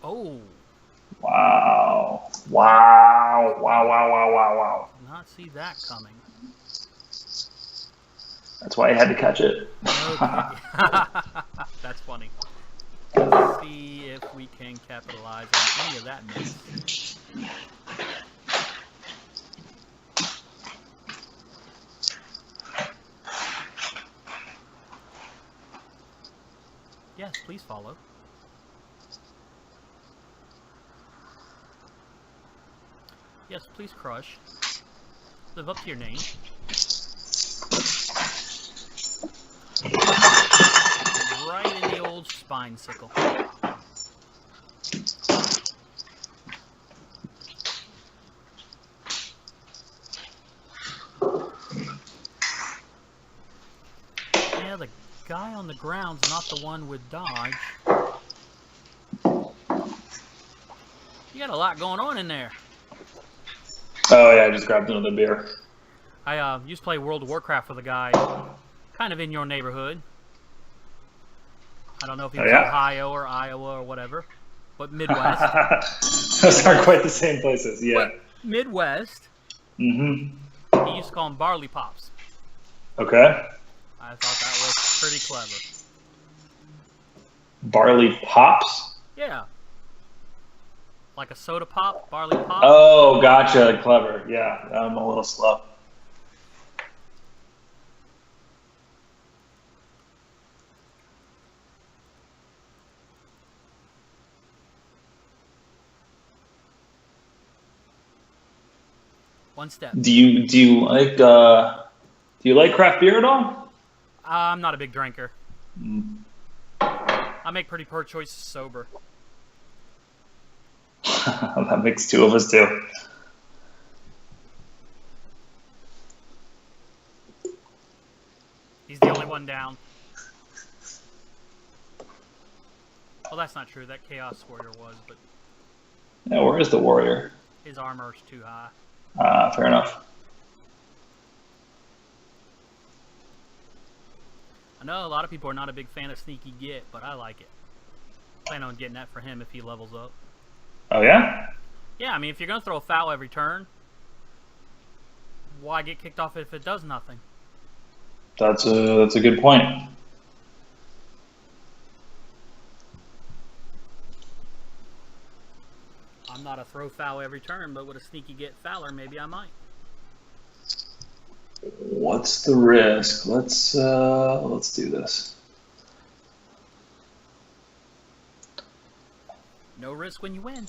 Oh. Wow. Wow. Wow, wow, wow, wow, wow. Did not see that coming. That's why I had to catch it. Okay. That's funny. Let's see if we can capitalize on any of that miss. Yes, please follow. Yes, please crush. Live up to your name. Right in the old spine sickle. Yeah, the guy on the ground's not the one with dodge. You got a lot going on in there. Oh yeah, I just grabbed another beer. I used to play World of Warcraft with a guy kind of in your neighborhood. I don't know if he was Ohio or Iowa or whatever, but Midwest. Those aren't quite the same places, yeah. But Midwest. Mm-hmm. He used to call them barley pops. Okay. I thought that was pretty clever. Barley pops? Yeah. Like a soda pop, barley pop. Oh, gotcha. Clever. Yeah, I'm a little slow. One step. Do you like craft beer at all? I'm not a big drinker. I make pretty poor choices sober. That makes two of us too. He's the only one down. Well, that's not true. That Chaos Warrior was, but... Yeah, where is the warrior? His armor's too high. Fair enough. I know a lot of people are not a big fan of Sneaky Git, but I like it. Plan on getting that for him if he levels up. Oh, yeah? Yeah, I mean, if you're going to throw a foul every turn, why get kicked off if it does nothing? That's a good point. I'm not a throw foul every turn, but with a Sneaky Git fouler, maybe I might. What's the risk? Let's do this. No risk when you win.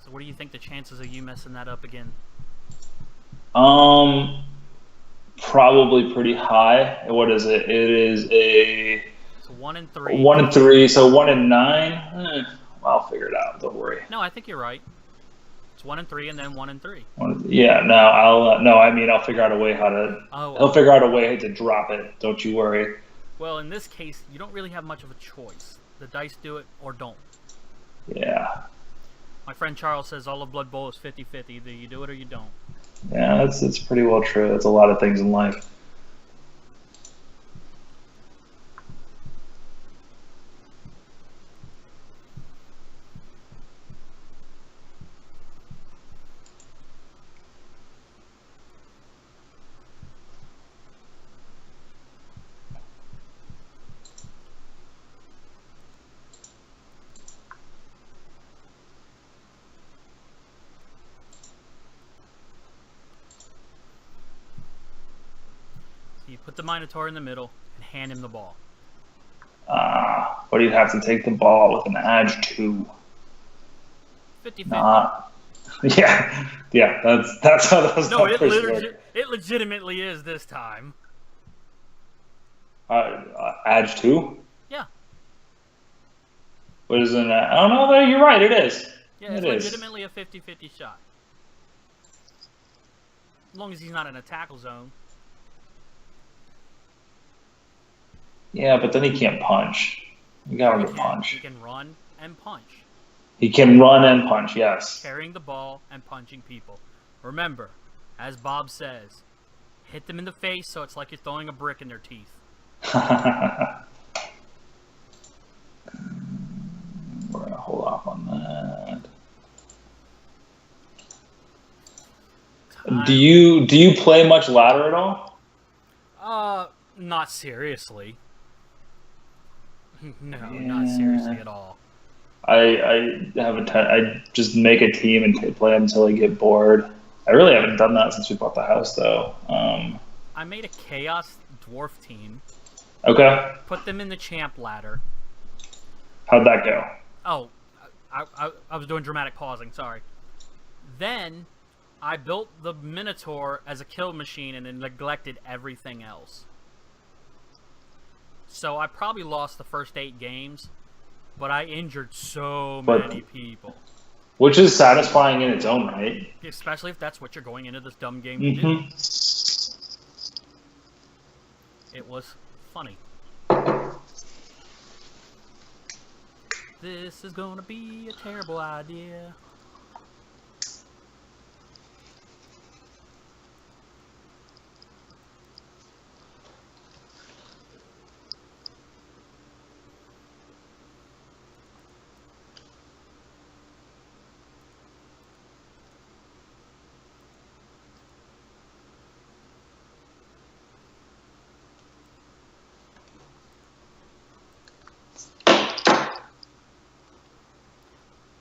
So what do you think the chances of you messing that up again? Probably pretty high. What is it? It is a... It's 1 and 3. 1 and 3, so 1 and 9. I'll figure it out. Don't worry. No, I think you're right. It's 1 and 3, and then 1 and 3. Yeah, no, I'll figure out a way how to. He'll figure out a way to drop it. Don't you worry. Well, in this case, you don't really have much of a choice. The dice do it or don't. Yeah. My friend Charles says all of Blood Bowl is 50-50. Either you do it or you don't. Yeah, that's pretty well true. That's a lot of things in life. You put the Minotaur in the middle and hand him the ball. What do you have to take the ball with an edge 2? 50-50. Yeah. That's how those numbers work. It legitimately is this time. Edge 2? Yeah. What is it? Oh no, you're right. It is. Yeah, it's legitimately a 50-50 shot. As long as he's not in a tackle zone. Yeah, but then he can't punch. You gotta punch. He can run and punch. He can run and punch, yes. Carrying the ball and punching people. Remember, as Bob says, hit them in the face so it's like you're throwing a brick in their teeth. We're gonna hold off on that. Do you play much ladder at all? Not seriously. No, not seriously at all. I just make a team and play until I get bored. I really haven't done that since we bought the house, though. I made a Chaos Dwarf team. Okay. Put them in the champ ladder. How'd that go? Oh, I was doing dramatic pausing, sorry. Then, I built the Minotaur as a kill machine and then neglected everything else. So I probably lost the first 8 games, but I injured so many people. Which is satisfying in its own right. Especially if that's what you're going into this dumb game to do. It was funny. This is gonna be a terrible idea.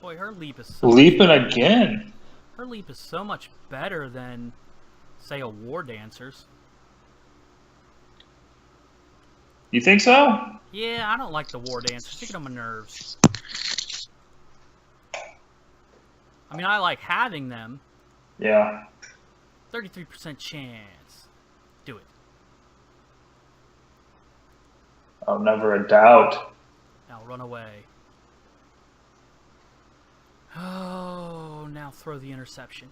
Boy, her leap is so leaping again. Her leap is so much better than, say, a War Dancer's. You think so? Yeah, I don't like the War Dancers. They get on my nerves. I mean, I like having them. Yeah. 33% chance. Do it. Oh, never a doubt. Now run away. Oh, now throw the interception.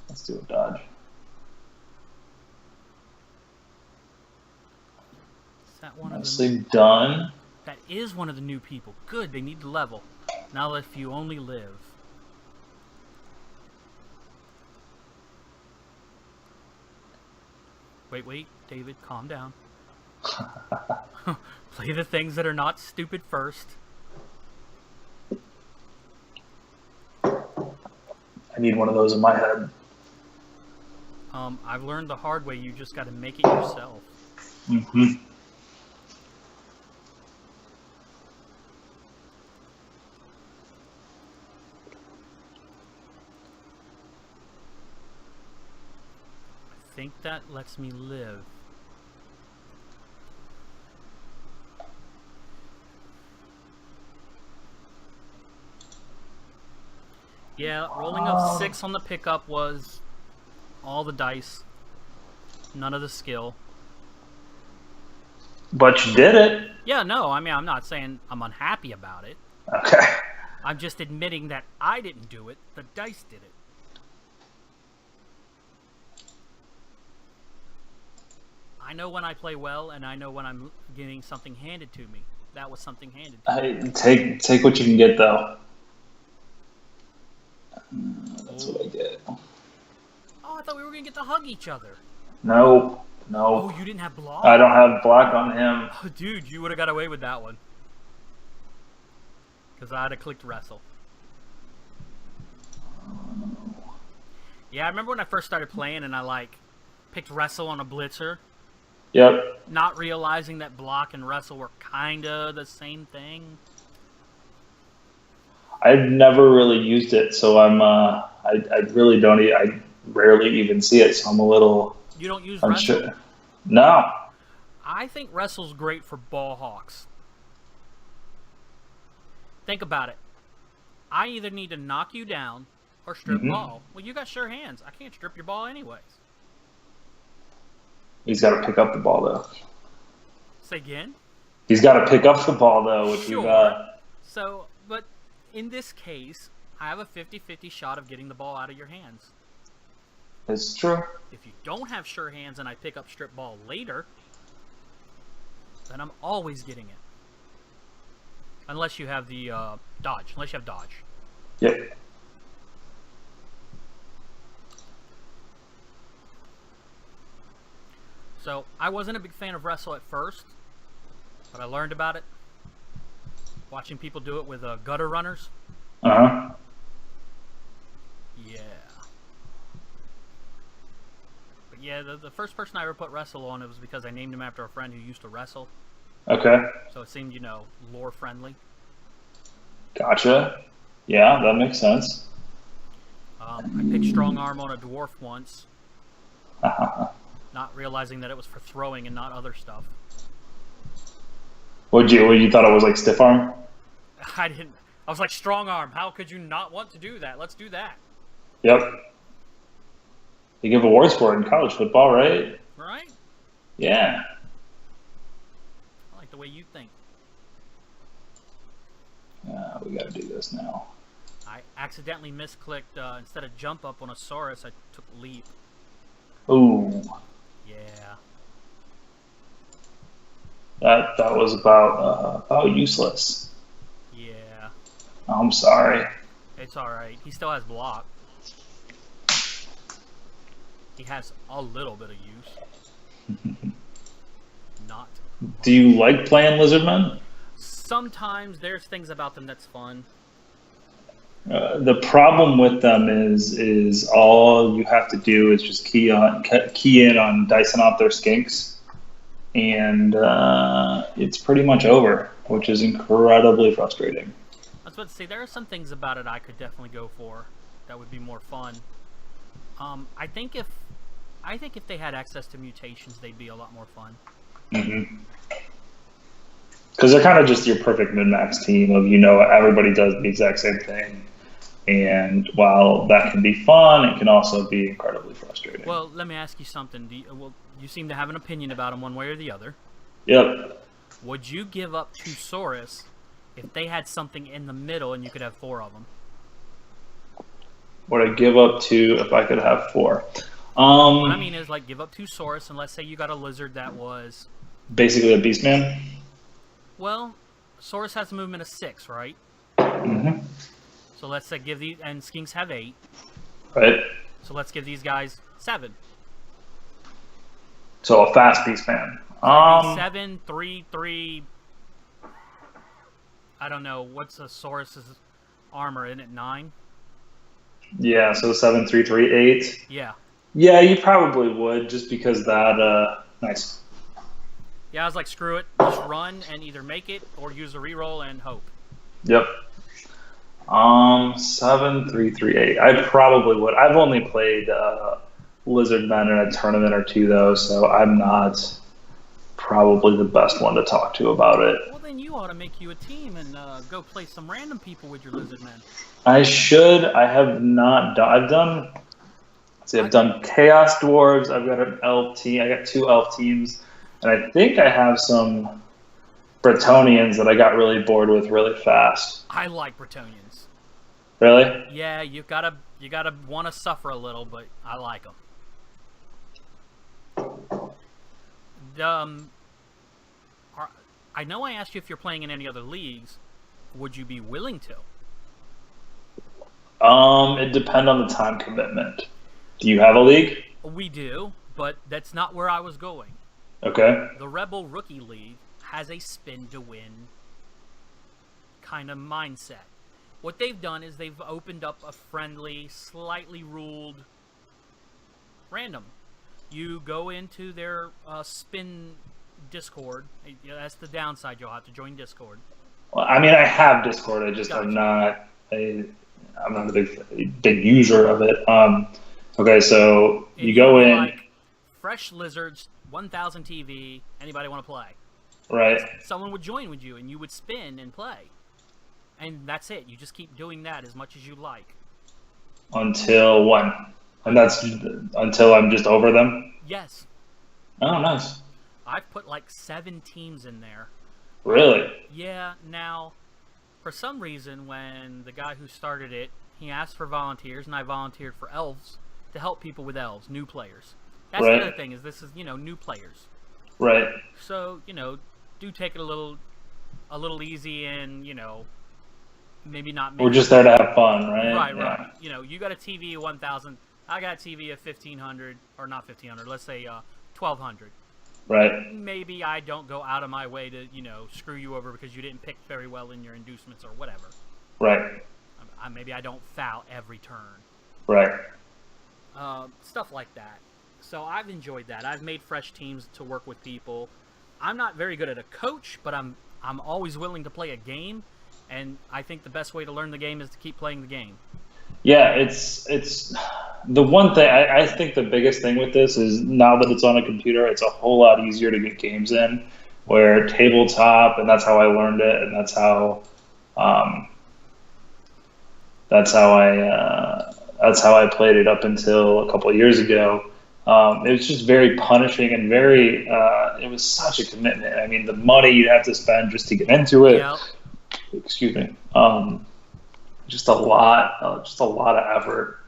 Let's do a dodge. Is that one Nicely of them? done. That is one of the new people. Good, they need to level. Now if you only live. Wait, David, calm down. Play the things that are not stupid first. I need one of those in my head. I've learned the hard way, you just gotta make it yourself. Mm-hmm. I think that lets me live. Yeah, rolling of 6 on the pickup was all the dice, none of the skill. But you did it. Yeah, no, I mean, I'm not saying I'm unhappy about it. Okay. I'm just admitting that I didn't do it, the dice did it. I know when I play well, and I know when I'm getting something handed to me. That was something handed to me. Take what you can get, though. That's what I get. Oh, I thought we were going to get to hug each other. No. Oh, you didn't have block? I don't have block on him. Oh, dude, you would have got away with that one. Because I'd have clicked wrestle. Yeah, I remember when I first started playing and I, picked wrestle on a blitzer. Yep. Not realizing that block and wrestle were kinda the same thing. I've never really used it, so I really don't. I rarely even see it, so I'm a little. You don't use unsure. wrestle? No. I think wrestle's great for ball hawks. Think about it. I either need to knock you down or strip ball. Well, you got sure hands. I can't strip your ball anyways. He's got to pick up the ball, though. Say again? He's got to pick up the ball, though, which sure. we've got. So, but in this case, I have a 50-50 shot of getting the ball out of your hands. It's true. If you don't have sure hands and I pick up strip ball later, then I'm always getting it. Unless you have the dodge. Unless you have dodge. Yep. So, I wasn't a big fan of wrestle at first, but I learned about it. Watching people do it with gutter runners. Uh-huh. Yeah. But yeah, the first person I ever put wrestle on, it was because I named him after a friend who used to wrestle. Okay. So it seemed, lore friendly. Gotcha. Yeah, that makes sense. I picked strong arm on a dwarf once, not realizing that it was for throwing and not other stuff. You thought it was like stiff arm? I didn't. I was like, strong arm. How could you not want to do that? Let's do that. Yep. You give awards for it in college football, right? Right? Yeah. I like the way you think. We got to do this now. I accidentally misclicked, instead of jump up on a Saurus, I took leap. Ooh. Yeah. That was about useless. Yeah. I'm sorry. It's alright. He still has block. He has a little bit of use. Not. Do you like playing Lizardmen? Sometimes there's things about them that's fun. The problem with them is all you have to do is just key in on dicing off their skinks, and it's pretty much over, which is incredibly frustrating. I was about to say, there are some things about it I could definitely go for that would be more fun. I think if they had access to mutations, they'd be a lot more fun. Mm-hmm. Because they're kind of just your perfect min-max team of, everybody does the exact same thing. And while that can be fun, it can also be incredibly frustrating. Well, let me ask you something. You seem to have an opinion about them one way or the other. Yep. Would you give up to Saurus if they had something in the middle and you could have 4 of them? Would I give up to if I could have 4? What I mean is, like, give up to Saurus, and let's say you got a lizard that was... basically a Beastman? Well, Saurus has a movement of 6, right? Mm-hmm. So let's say and skinks have 8. Right. So let's give these guys 7. So a fast Beastman. So 7, 3, 3... I don't know, what's a Saurus's armor, isn't it 9? Yeah, so 7, 3, 3, 8. Yeah. Yeah, you probably would, just because that, nice. Yeah, I was like, screw it. Just run and either make it or use a reroll and hope. Yep. 7, 3, 3, 8. I probably would. I've only played Lizardmen in a tournament or 2, though, so I'm not probably the best one to talk to about it. Well, then you ought to make you a team and go play some random people with your Lizardmen. I should. I have not done. I've done Chaos Dwarves. I've got an Elf team. I got 2 Elf teams, and I think I have some Bretonians that I got really bored with really fast. I like Bretonians. Really? Yeah, you gotta want to suffer a little, but I like them. I know I asked you if you're playing in any other leagues. Would you be willing to? It depends on the time commitment. Do you have a league? We do, but that's not where I was going. Okay. The Rebel Rookie League has a spin to win kind of mindset. What they've done is they've opened up a friendly, slightly ruled random. You go into their spin Discord. That's the downside. You'll have to join Discord. Well, I mean, I have Discord. I just Gotcha. I'm not a big user of it. Okay, so you go in. Like, fresh lizards, 1000 TV. Anybody want to play? Right. Someone would join with you, and you would spin and play. And that's it. You just keep doing that as much as you like. Until when? And that's until I'm just over them? Yes. Oh, nice. I've put like 7 teams in there. Really? Yeah. Now, for some reason, when the guy who started it, he asked for volunteers, and I volunteered for Elves to help people with Elves, new players. That's Right. the other thing, is this is, new players. Right. So, do take it a little easy and, maybe not. We're just there to have fun, right? Right, Yeah. right. You got a TV of 1,000. I got a TV of 1,500, or not 1,500. Let's say 1,200. Right. Maybe I don't go out of my way to, screw you over because you didn't pick very well in your inducements or whatever. Right. Maybe I don't foul every turn. Right. Stuff like that. So I've enjoyed that. I've made fresh teams to work with people. I'm not very good at a coach, but I'm always willing to play a game, and I think the best way to learn the game is to keep playing the game. Yeah, it's the one thing I think the biggest thing with this is now that it's on a computer, it's a whole lot easier to get games in. Where tabletop, and that's how I learned it, and um, that's how I played it up until a couple of years ago. It was just very punishing and very. It was such a commitment. I mean, the money you'd have to spend just to get into it. Yeah. Excuse me. Just a lot of effort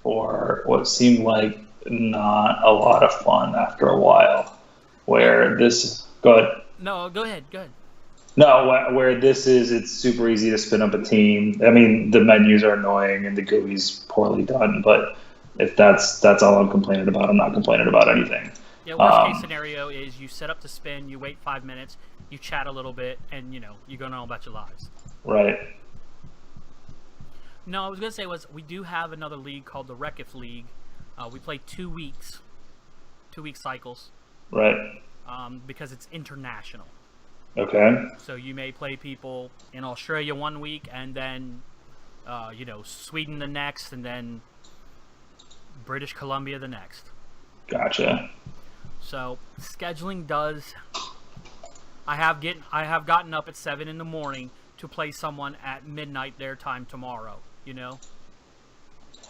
for what seemed like not a lot of fun after a while. Where this, go ahead. No, go ahead. Go ahead. No, where this is, it's super easy to spin up a team. I mean, the menus are annoying and the GUI's poorly done, but if that's all I'm complaining about, I'm not complaining about anything. Yeah, worst case scenario is you set up to spin, you wait 5 minutes, you chat a little bit, and you go on about your lives. Right. No, I was gonna say we do have another league called the Reckiff League. We play 2 weeks, 2-week cycles. Right. Because it's international. Okay. So you may play people in Australia 1 week, and then, Sweden the next, and then British Columbia the next. Gotcha. So scheduling does. I have gotten up at 7 in the morning to play someone at midnight their time tomorrow.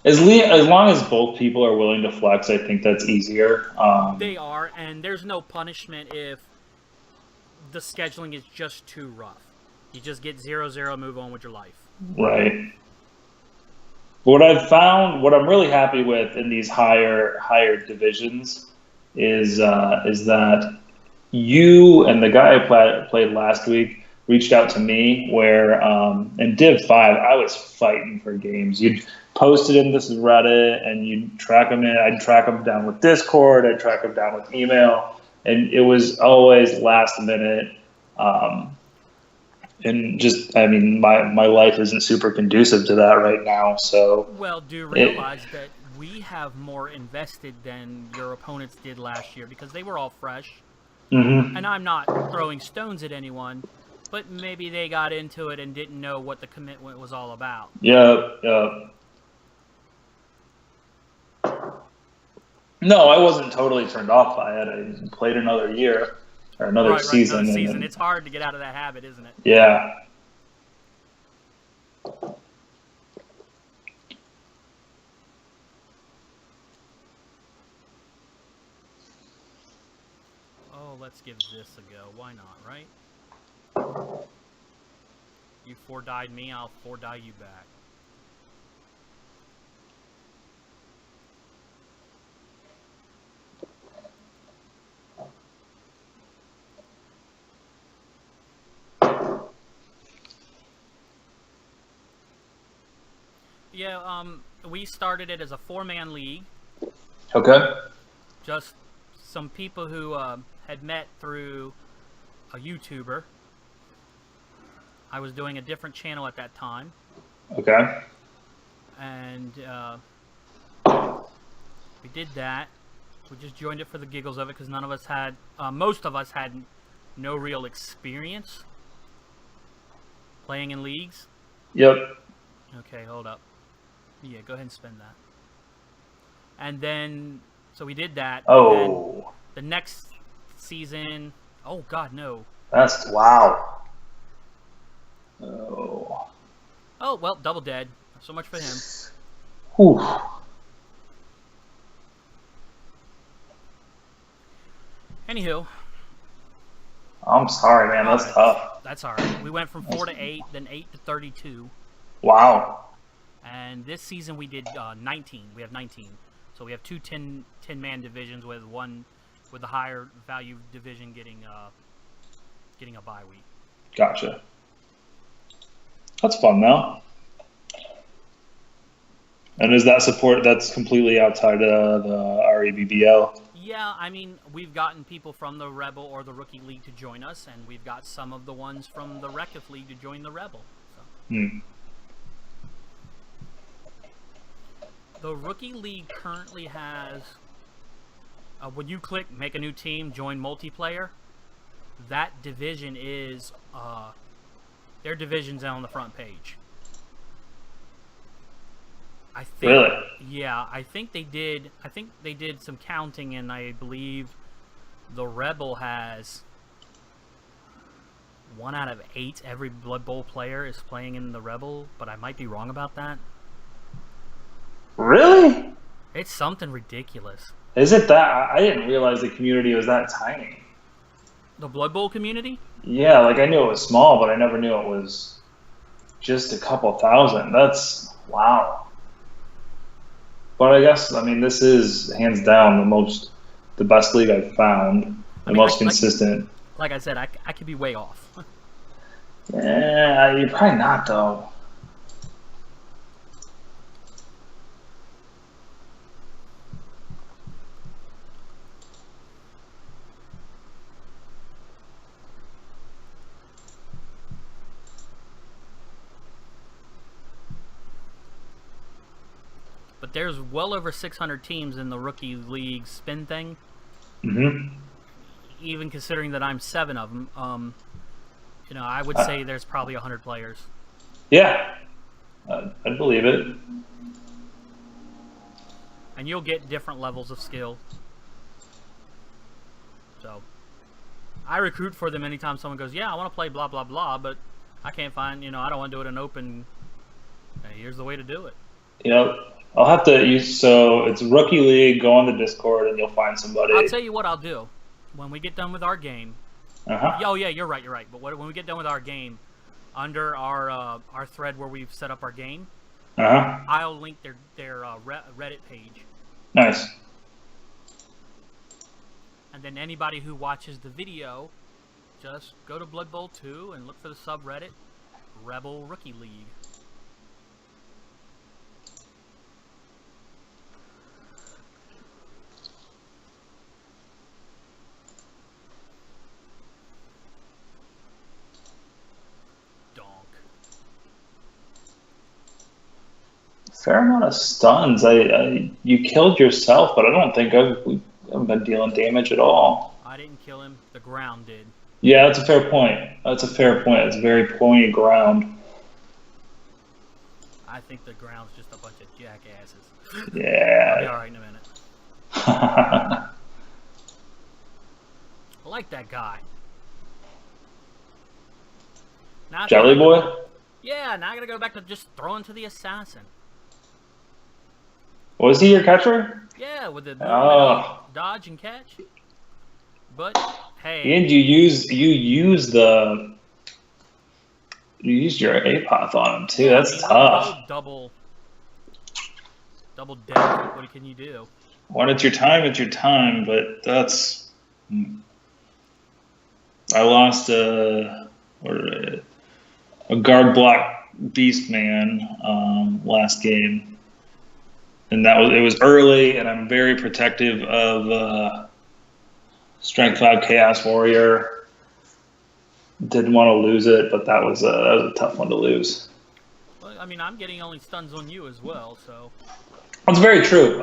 As long as both people are willing to flex, I think that's easier. They are, and there's no punishment if the scheduling is just too rough. You just get 0-0, move on with your life. Right. What I've found, what I'm really happy with in these higher divisions is that you and the guy I played last week reached out to me where in Div 5 I was fighting for games. You'd post it in this Reddit and you'd track them in. I'd track them down with Discord. I'd track them down with email. And it was always last minute. And just, I mean, my life isn't super conducive to that right now. So, well, do realize that we have more invested than your opponents did last year because they were all fresh. Mm-hmm. And I'm not throwing stones at anyone, but maybe they got into it and didn't know what the commitment was all about. Yeah. No, I wasn't totally turned off by it. I played another year or another season. Another season. It's hard to get out of that habit, isn't it? Yeah. Oh, let's give this a go. Why not, right? You 4-died me, I'll 4-die you back. Yeah, we started it as a 4-man league. Okay. Just some people who had met through a YouTuber. I was doing a different channel at that time. Okay. And we did that. We just joined it for the giggles of it because none of us had, most of us had no real experience playing in leagues. Yep. Okay, hold up. Yeah, go ahead and spend that. And then, so we did that. Oh. The next season, oh God, no. That's, wow. Oh. Oh, well, double dead. So much for him. Whew. Anywho. I'm sorry, man. That's tough. That's all right. We went from 4 to 8, then 8 to 32. Wow. And this season we did 19. We have 19. So we have two 10-man divisions with one with the higher value division getting a bye week. Gotcha. That's fun though. And is that support that's completely outside of the REBBL? Yeah, I mean, we've gotten people from the Rebel or the Rookie League to join us, and we've got some of the ones from the Reckiff League to join the Rebel. So. The Rookie League currently has, when you click Make a New Team, Join Multiplayer, that division is their division's on the front page. I think. Really? Yeah, I think they did. I think they did some counting, and I believe the Rebel has 1 out of 8 every Blood Bowl player is playing in the Rebel, but I might be wrong about that. Really? It's something ridiculous. Is it that? I didn't realize the community was that tiny. The Blood Bowl community? Yeah, like I knew it was small, but I never knew it was just a couple thousand. That's wow. But I guess, I mean, this is hands down the best league I've found, the most consistent. Like I said, I could be way off. Yeah, you're probably not though. But there's well over 600 teams in the rookie league spin thing. Mm-hmm. Even considering that I'm 7 of them, I would say there's probably 100 players. Yeah, I believe it. And you'll get different levels of skill. So, I recruit for them anytime someone goes, yeah, I want to play blah, blah, blah, but I can't find, I don't want to do it in open. Hey, here's the way to do it. I'll have to use, so it's Rookie League, go on the Discord, and you'll find somebody. I'll tell you what I'll do. When we get done with our game, oh yeah, you're right. But when we get done with our game, under our thread where we've set up our game, I'll link their Reddit page. Nice. And then anybody who watches the video, just go to Blood Bowl 2 and look for the subreddit Rebel Rookie League. Fair amount of stuns. You killed yourself, but I don't think we haven't been dealing damage at all. I didn't kill him. The ground did. Yeah, that's a fair point. It's a very pointy ground. I think the ground's just a bunch of jackasses. Yeah. I'll be all right in a minute. I like that guy. Now Jelly Boy? Yeah, now I gotta go back to just throwing to the assassin. Was he your catcher? Yeah, with the dodge and catch. But hey, and you used your APOF on him too. Yeah, That's tough. Double death. What can you do? When it's your time, it's your time. But that's I lost a guard block beast man last game. And it was early, and I'm very protective of Strength 5 Chaos Warrior. Didn't want to lose it, but that was a tough one to lose. Well, I mean, I'm getting only stuns on you as well, so. That's very true.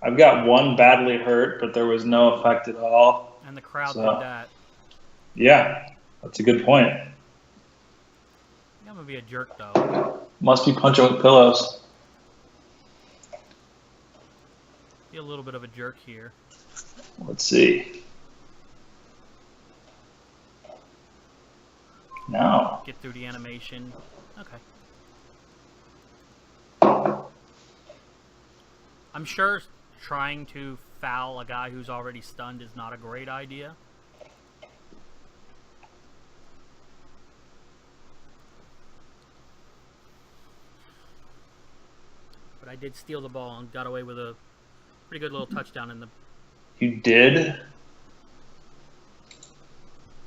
I've got one badly hurt, but there was no effect at all. And the crowd did that. Yeah, that's a good point. I'm going to be a jerk, though. Must be punching with pillows. Be a little bit of a jerk here. Let's see. No. Get through the animation. Okay. I'm sure trying to foul a guy who's already stunned is not a great idea. But I did steal the ball and got away with a pretty good little touchdown in the... You did?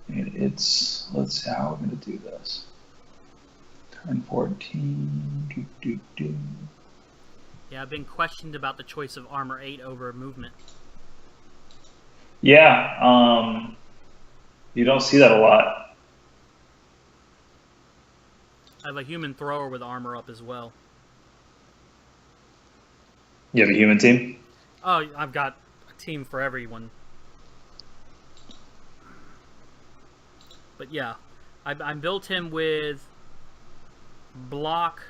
Let's see how we're going to do this. Turn 14. Yeah, I've been questioned about the choice of Armor 8 over movement. Yeah, you don't see that a lot. I have a human thrower with armor up as well. You have a human team? Oh, I've got a team for everyone. But yeah, I built him with block,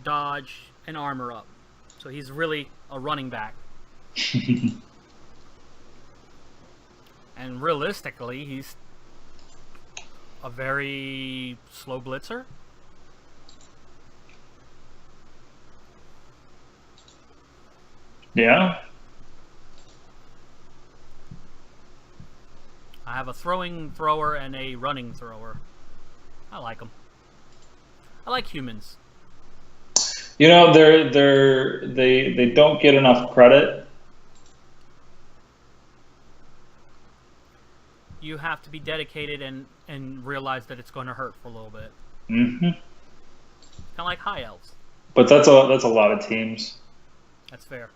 dodge, and armor up. So he's really a running back. And realistically, he's a very slow blitzer. Yeah. I have a throwing thrower and a running thrower. I like them. I like humans. You know, they don't get enough credit. You have to be dedicated and realize that it's going to hurt for a little bit. Mm-hmm. Kind of like high elves. But that's a lot of teams. That's fair.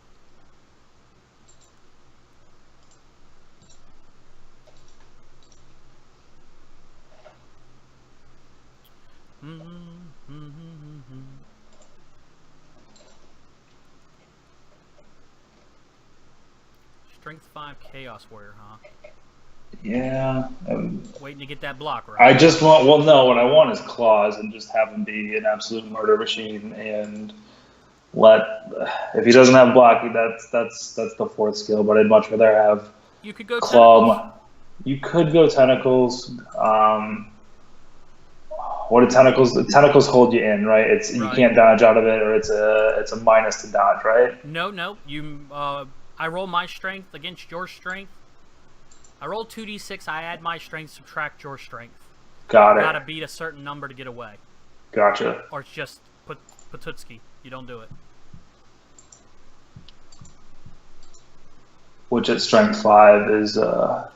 Strength 5 Chaos Warrior, huh? Yeah. Waiting to get that block, right? I just want, well, no, what I want is claws and just have him be an absolute murder machine and if he doesn't have blocking, that's the fourth skill, but I'd much rather have you could go claw. tentacles. You could go tentacles. What do tentacles? Tentacles hold you in, right? It's you can't dodge out of it, or it's a minus to dodge, right? No. You I roll my strength against your strength. I roll 2d6. I add my strength, subtract your strength. Got it. You gotta beat a certain number to get away. Gotcha. Or it's just Patutski. You don't do it. Which at strength 5 is a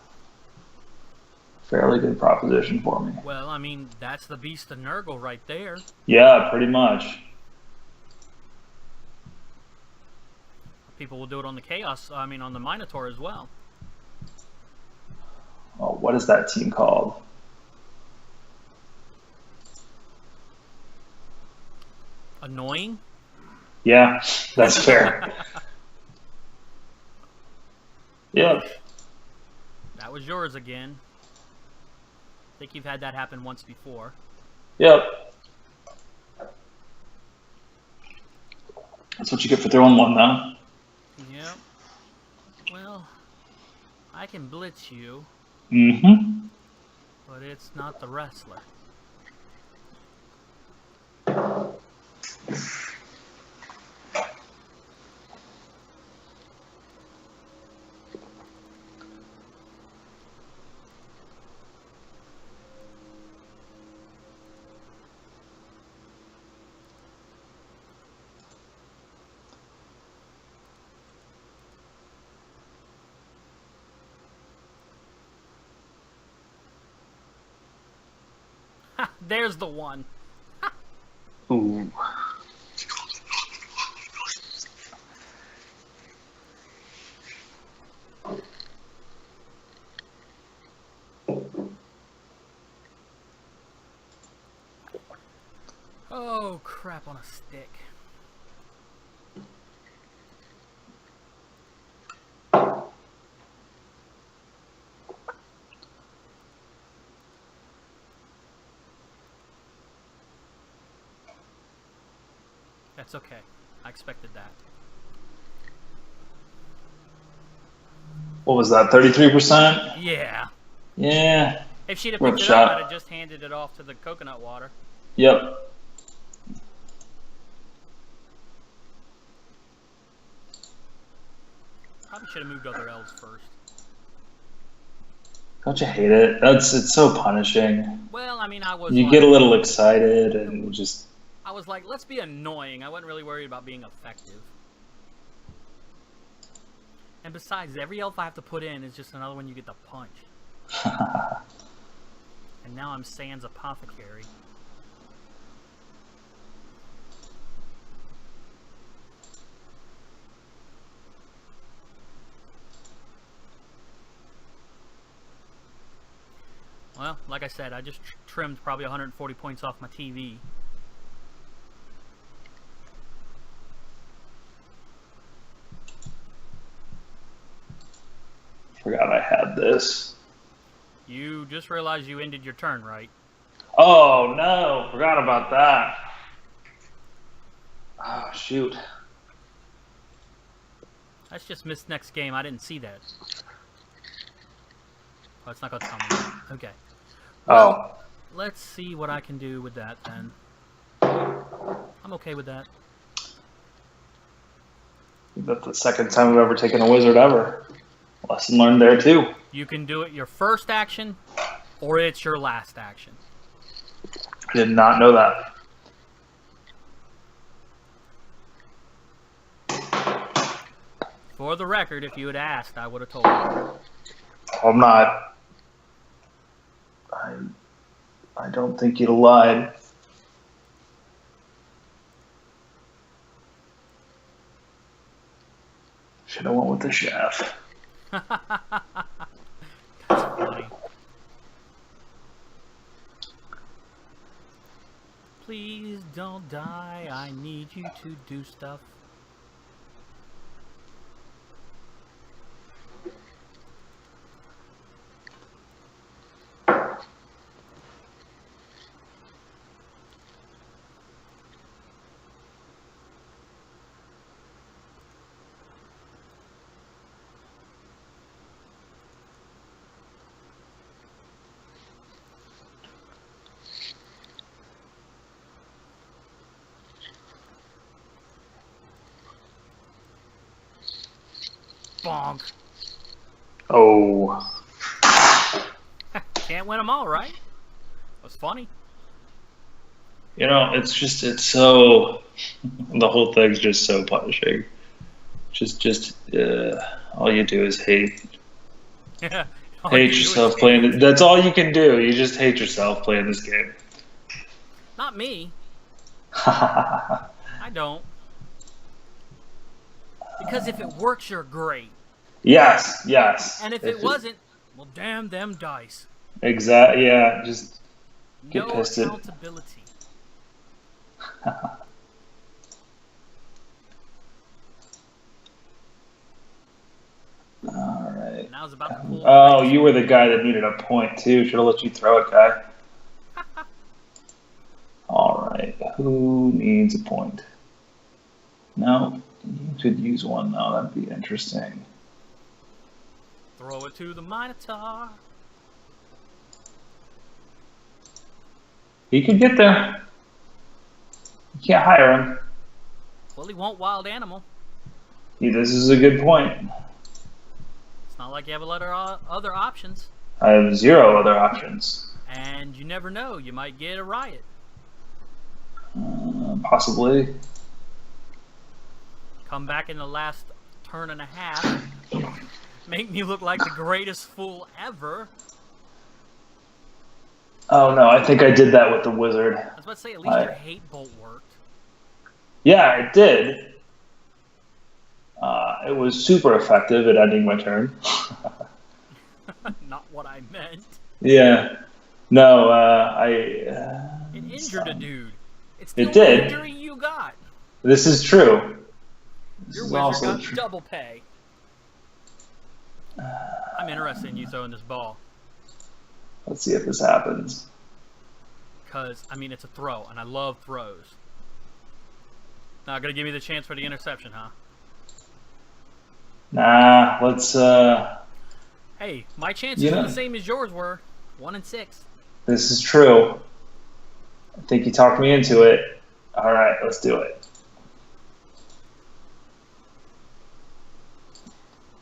fairly good proposition for me. Well, I mean, that's the beast of Nurgle right there. Yeah, pretty much. People will do it on the Chaos, on the Minotaur as well. Oh, what is that team called? Annoying? Yeah, that's fair. Yep. That was yours again. I think you've had that happen once before. Yep. That's what you get for throwing one, though. Yep. Well, I can blitz you. Mm-hmm. But it's not the wrestler. There's the one. Ooh. Oh, crap on a stick. That's okay. I expected that. What was that, 33%? Yeah. Yeah. If she'd have Rough picked it shot. up, I'd have just handed it off to the coconut water. Yep. Probably should have moved other elves first. Don't you hate it? It's so punishing. Well, I was You like, get a little excited and just... I was like, let's be annoying. I wasn't really worried about being effective. And besides, every elf I have to put in is just another one you get to punch. And now I'm Sans Apothecary. Well, like I said, I just trimmed probably 140 points off my TV. Forgot I had this. You just realized you ended your turn, right? Oh no, forgot about that. Oh shoot. That's just missed next game. I didn't see that. Oh, it's not going to tell me that. Okay. Well, let's see what I can do with that then. I'm okay with that. That's the second time I've ever taken a wizard ever. Lesson learned there too. You can do it your first action, or it's your last action. I did not know that. For the record, if you had asked, I would have told you. I'm not. I don't think you'd have lied. Should have went with the chef. That's funny. Please don't die. I need you to do stuff. Bonk. Oh. Can't win them all, right? That's funny. You know, it's so, the whole thing's just so punishing. All you do is hate. Hate yourself playing it. That's all you can do. You just hate yourself playing this game. Not me. I don't. Because if it works, you're great. Yes, yes. And if it wasn't, well, damn them dice. Exactly. Yeah, just get no pissed accountability. All right. And I was about to pull. Oh, you were the guy that needed a point too. Should have let you throw it, guy. All right. Who needs a point? No, you could use one though. That'd be interesting. Throw it to the Minotaur. He could get there. You can't hire him. Well, he won't wild animal. This is a good point. It's not like you have a lot of other options. I have zero other options. And you never know. You might get a riot. Possibly. Come back in the last turn and a half. Make me look like the greatest fool ever. Oh no, I think I did that with the wizard. I was about to say, at least your hate bolt worked. Yeah, it did. It was super effective at ending my turn. Not what I meant. Yeah. No, it injured a dude. It's the it did. injury you got. This is true. Your wizard got double pay. I'm interested in you throwing this ball. Let's see if this happens. Because, I mean, it's a throw, and I love throws. Not going to give me the chance for the interception, huh? Nah, let's... Hey, my chances are the same as yours were. 1 in 6. This is true. I think you talked me into it. All right, let's do it.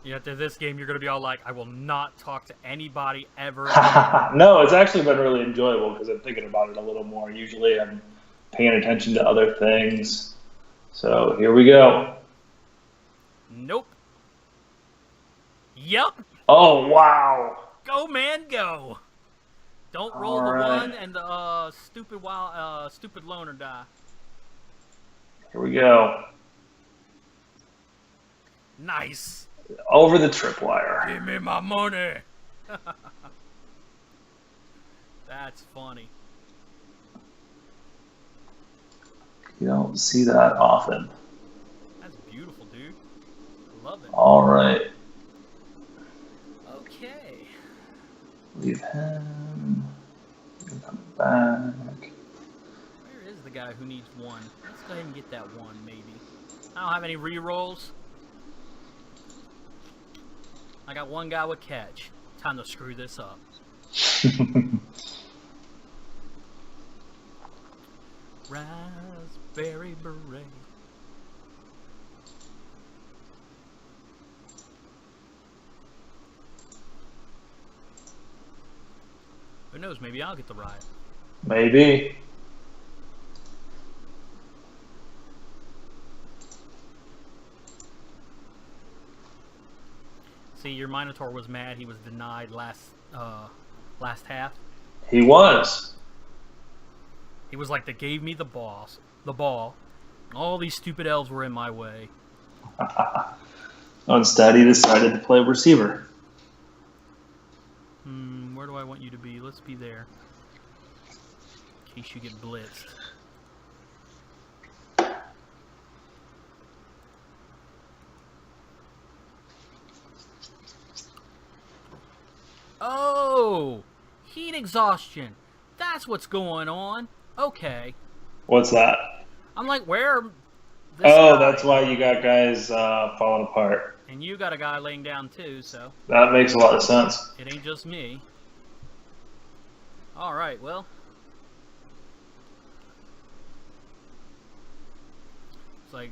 Yeah, after this game, you're going to be all like, I will not talk to anybody ever. No, it's actually been really enjoyable because I'm thinking about it a little more. Usually I'm paying attention to other things. So here we go. Nope. Yep. Oh, wow. Go, man, go. Don't roll the 1 and the stupid loner die. Here we go. Nice. Over the tripwire. Give me my money. That's funny. You don't see that often. That's beautiful, dude. I love it. All right. Okay. Leave Come back. Where is the guy who needs one? Let's go ahead and get that one, maybe. I don't have any re-rolls. I got one guy with catch. Time to screw this up. Raspberry beret. Who knows? Maybe I'll get the ride. Maybe. See, your Minotaur was mad. He was denied last half. He was. He was like, they gave me the ball. All these stupid elves were in my way. Instead, he decided to play receiver. Where do I want you to be? Let's be there. In case you get blitzed. Oh! Heat exhaustion. That's what's going on. Okay. What's that? I'm like, where? That's why you got guys falling apart. And you got a guy laying down too, so. That makes a lot of sense. It ain't just me. Alright, well. It's like,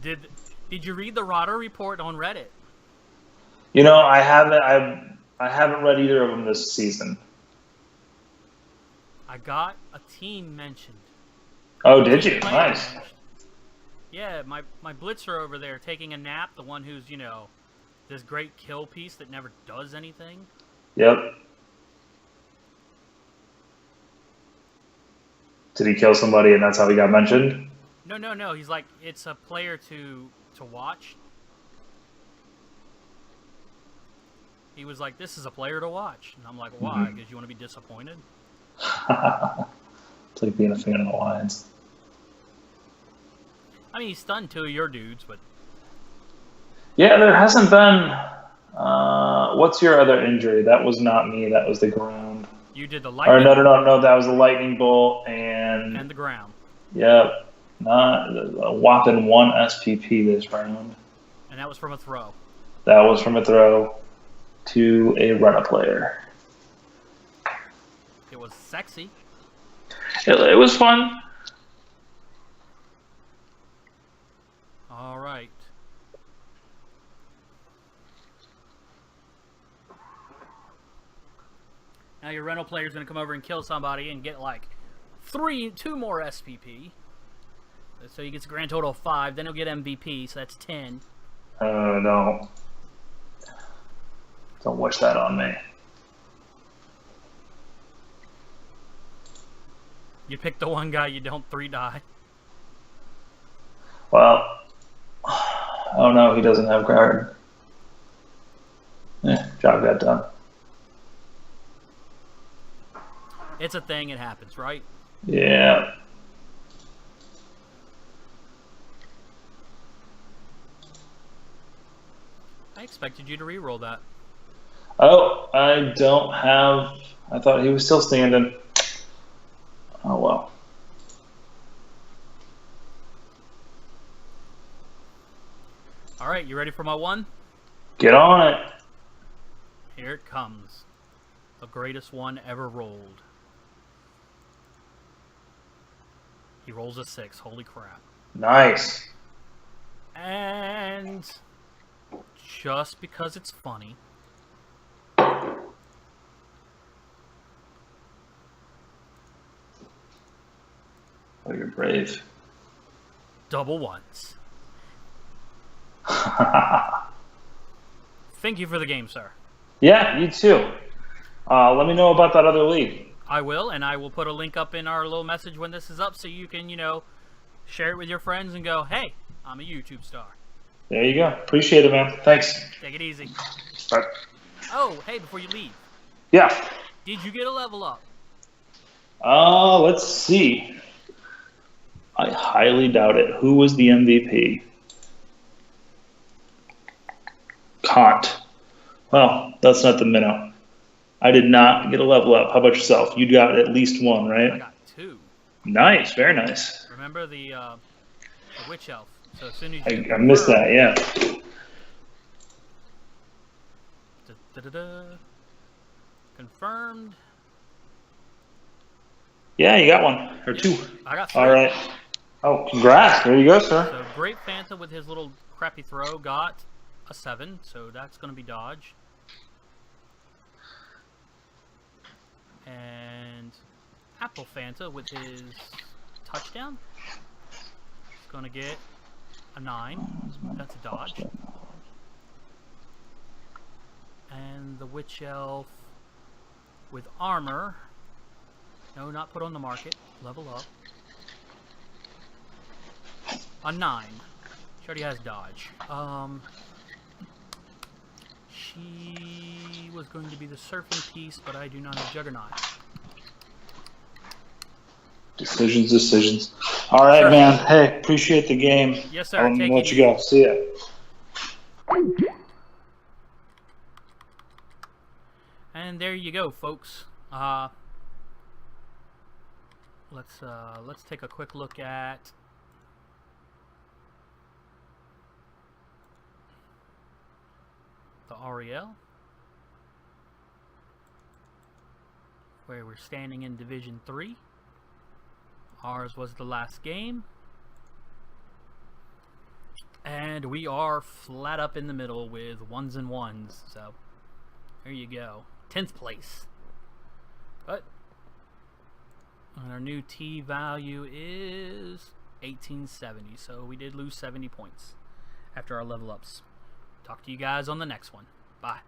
did you read the Rotter report on Reddit? You know, I haven't read either of them this season. I got a team mentioned. Oh, did you? Nice. Yeah, my blitzer over there taking a nap, the one who's, this great kill piece that never does anything. Yep. Did he kill somebody and that's how he got mentioned? No. He's like, it's a player to watch. He was like, this is a player to watch. And I'm like, why? Because you want to be disappointed? It's like being a fan of the Lions. I mean, he stunned two of your dudes, but... Yeah, there hasn't been... what's your other injury? That was not me. That was the ground. You did the lightning... Or no. That was the lightning bolt and... And the ground. Yep. Not a whopping 1 SPP this round. And that was from a throw. That was from a throw to a runner player. It was sexy. It was fun. All right. Now your rental player is going to come over and kill somebody and get like 2 more SPP. So he gets a grand total of 5. Then he'll get MVP, so that's 10. Oh, no. Don't wish that on me. You pick the one guy you don't 3-die. Well, oh no, he doesn't have guard. Job got done. It's a thing, it happens, right? Yeah. I expected you to re-roll that. Oh, I don't have... I thought he was still standing. Oh, well. All right, you ready for my one? Get on it. Here it comes. The greatest one ever rolled. He rolls a 6. Holy crap. Nice. And just because it's funny, Oh, you're brave. double ones. Thank you for the game, sir. Yeah, you too. Let me know about that other league. I will, and I will put a link up in our little message when this is up so you can, share it with your friends and go, hey, I'm a YouTube star. There you go. Appreciate it, man. Thanks. Take it easy. Bye. Oh, hey, before you leave. Yeah. Did you get a level up? Let's see. I highly doubt it. Who was the MVP? Kant. Well, that's not the minnow. I did not get a level up. How about yourself? You got at least one, I right? got 2. Nice, very nice. Remember the witch elf. So as soon as I, you I missed confirm, that, yeah. confirmed. Yeah, you got one. Or 2. I got 3. All right. Oh, congrats. There you go, sir. So Great Fanta with his little crappy throw got a 7, so that's going to be dodge. And Apple Fanta with his touchdown is going to get a 9. That's a dodge. And the Witch Elf with armor. No, not put on the market. Level up. A 9. She already has dodge. She was going to be the surfing piece, but I do not have Juggernaut. Decisions. All right, Sure. man. Hey, appreciate the game. Yes, sir. I'm Take gonna let it you easy. go. See ya. And there you go, folks. Let's take a quick look at the REL, where we're standing in Division 3. Ours was the last game. And we are flat up in the middle with 1s and 1s. So, there you go. 10th place. But our new T value is 1870. So we did lose 70 points after our level ups. Talk to you guys on the next one. Bye.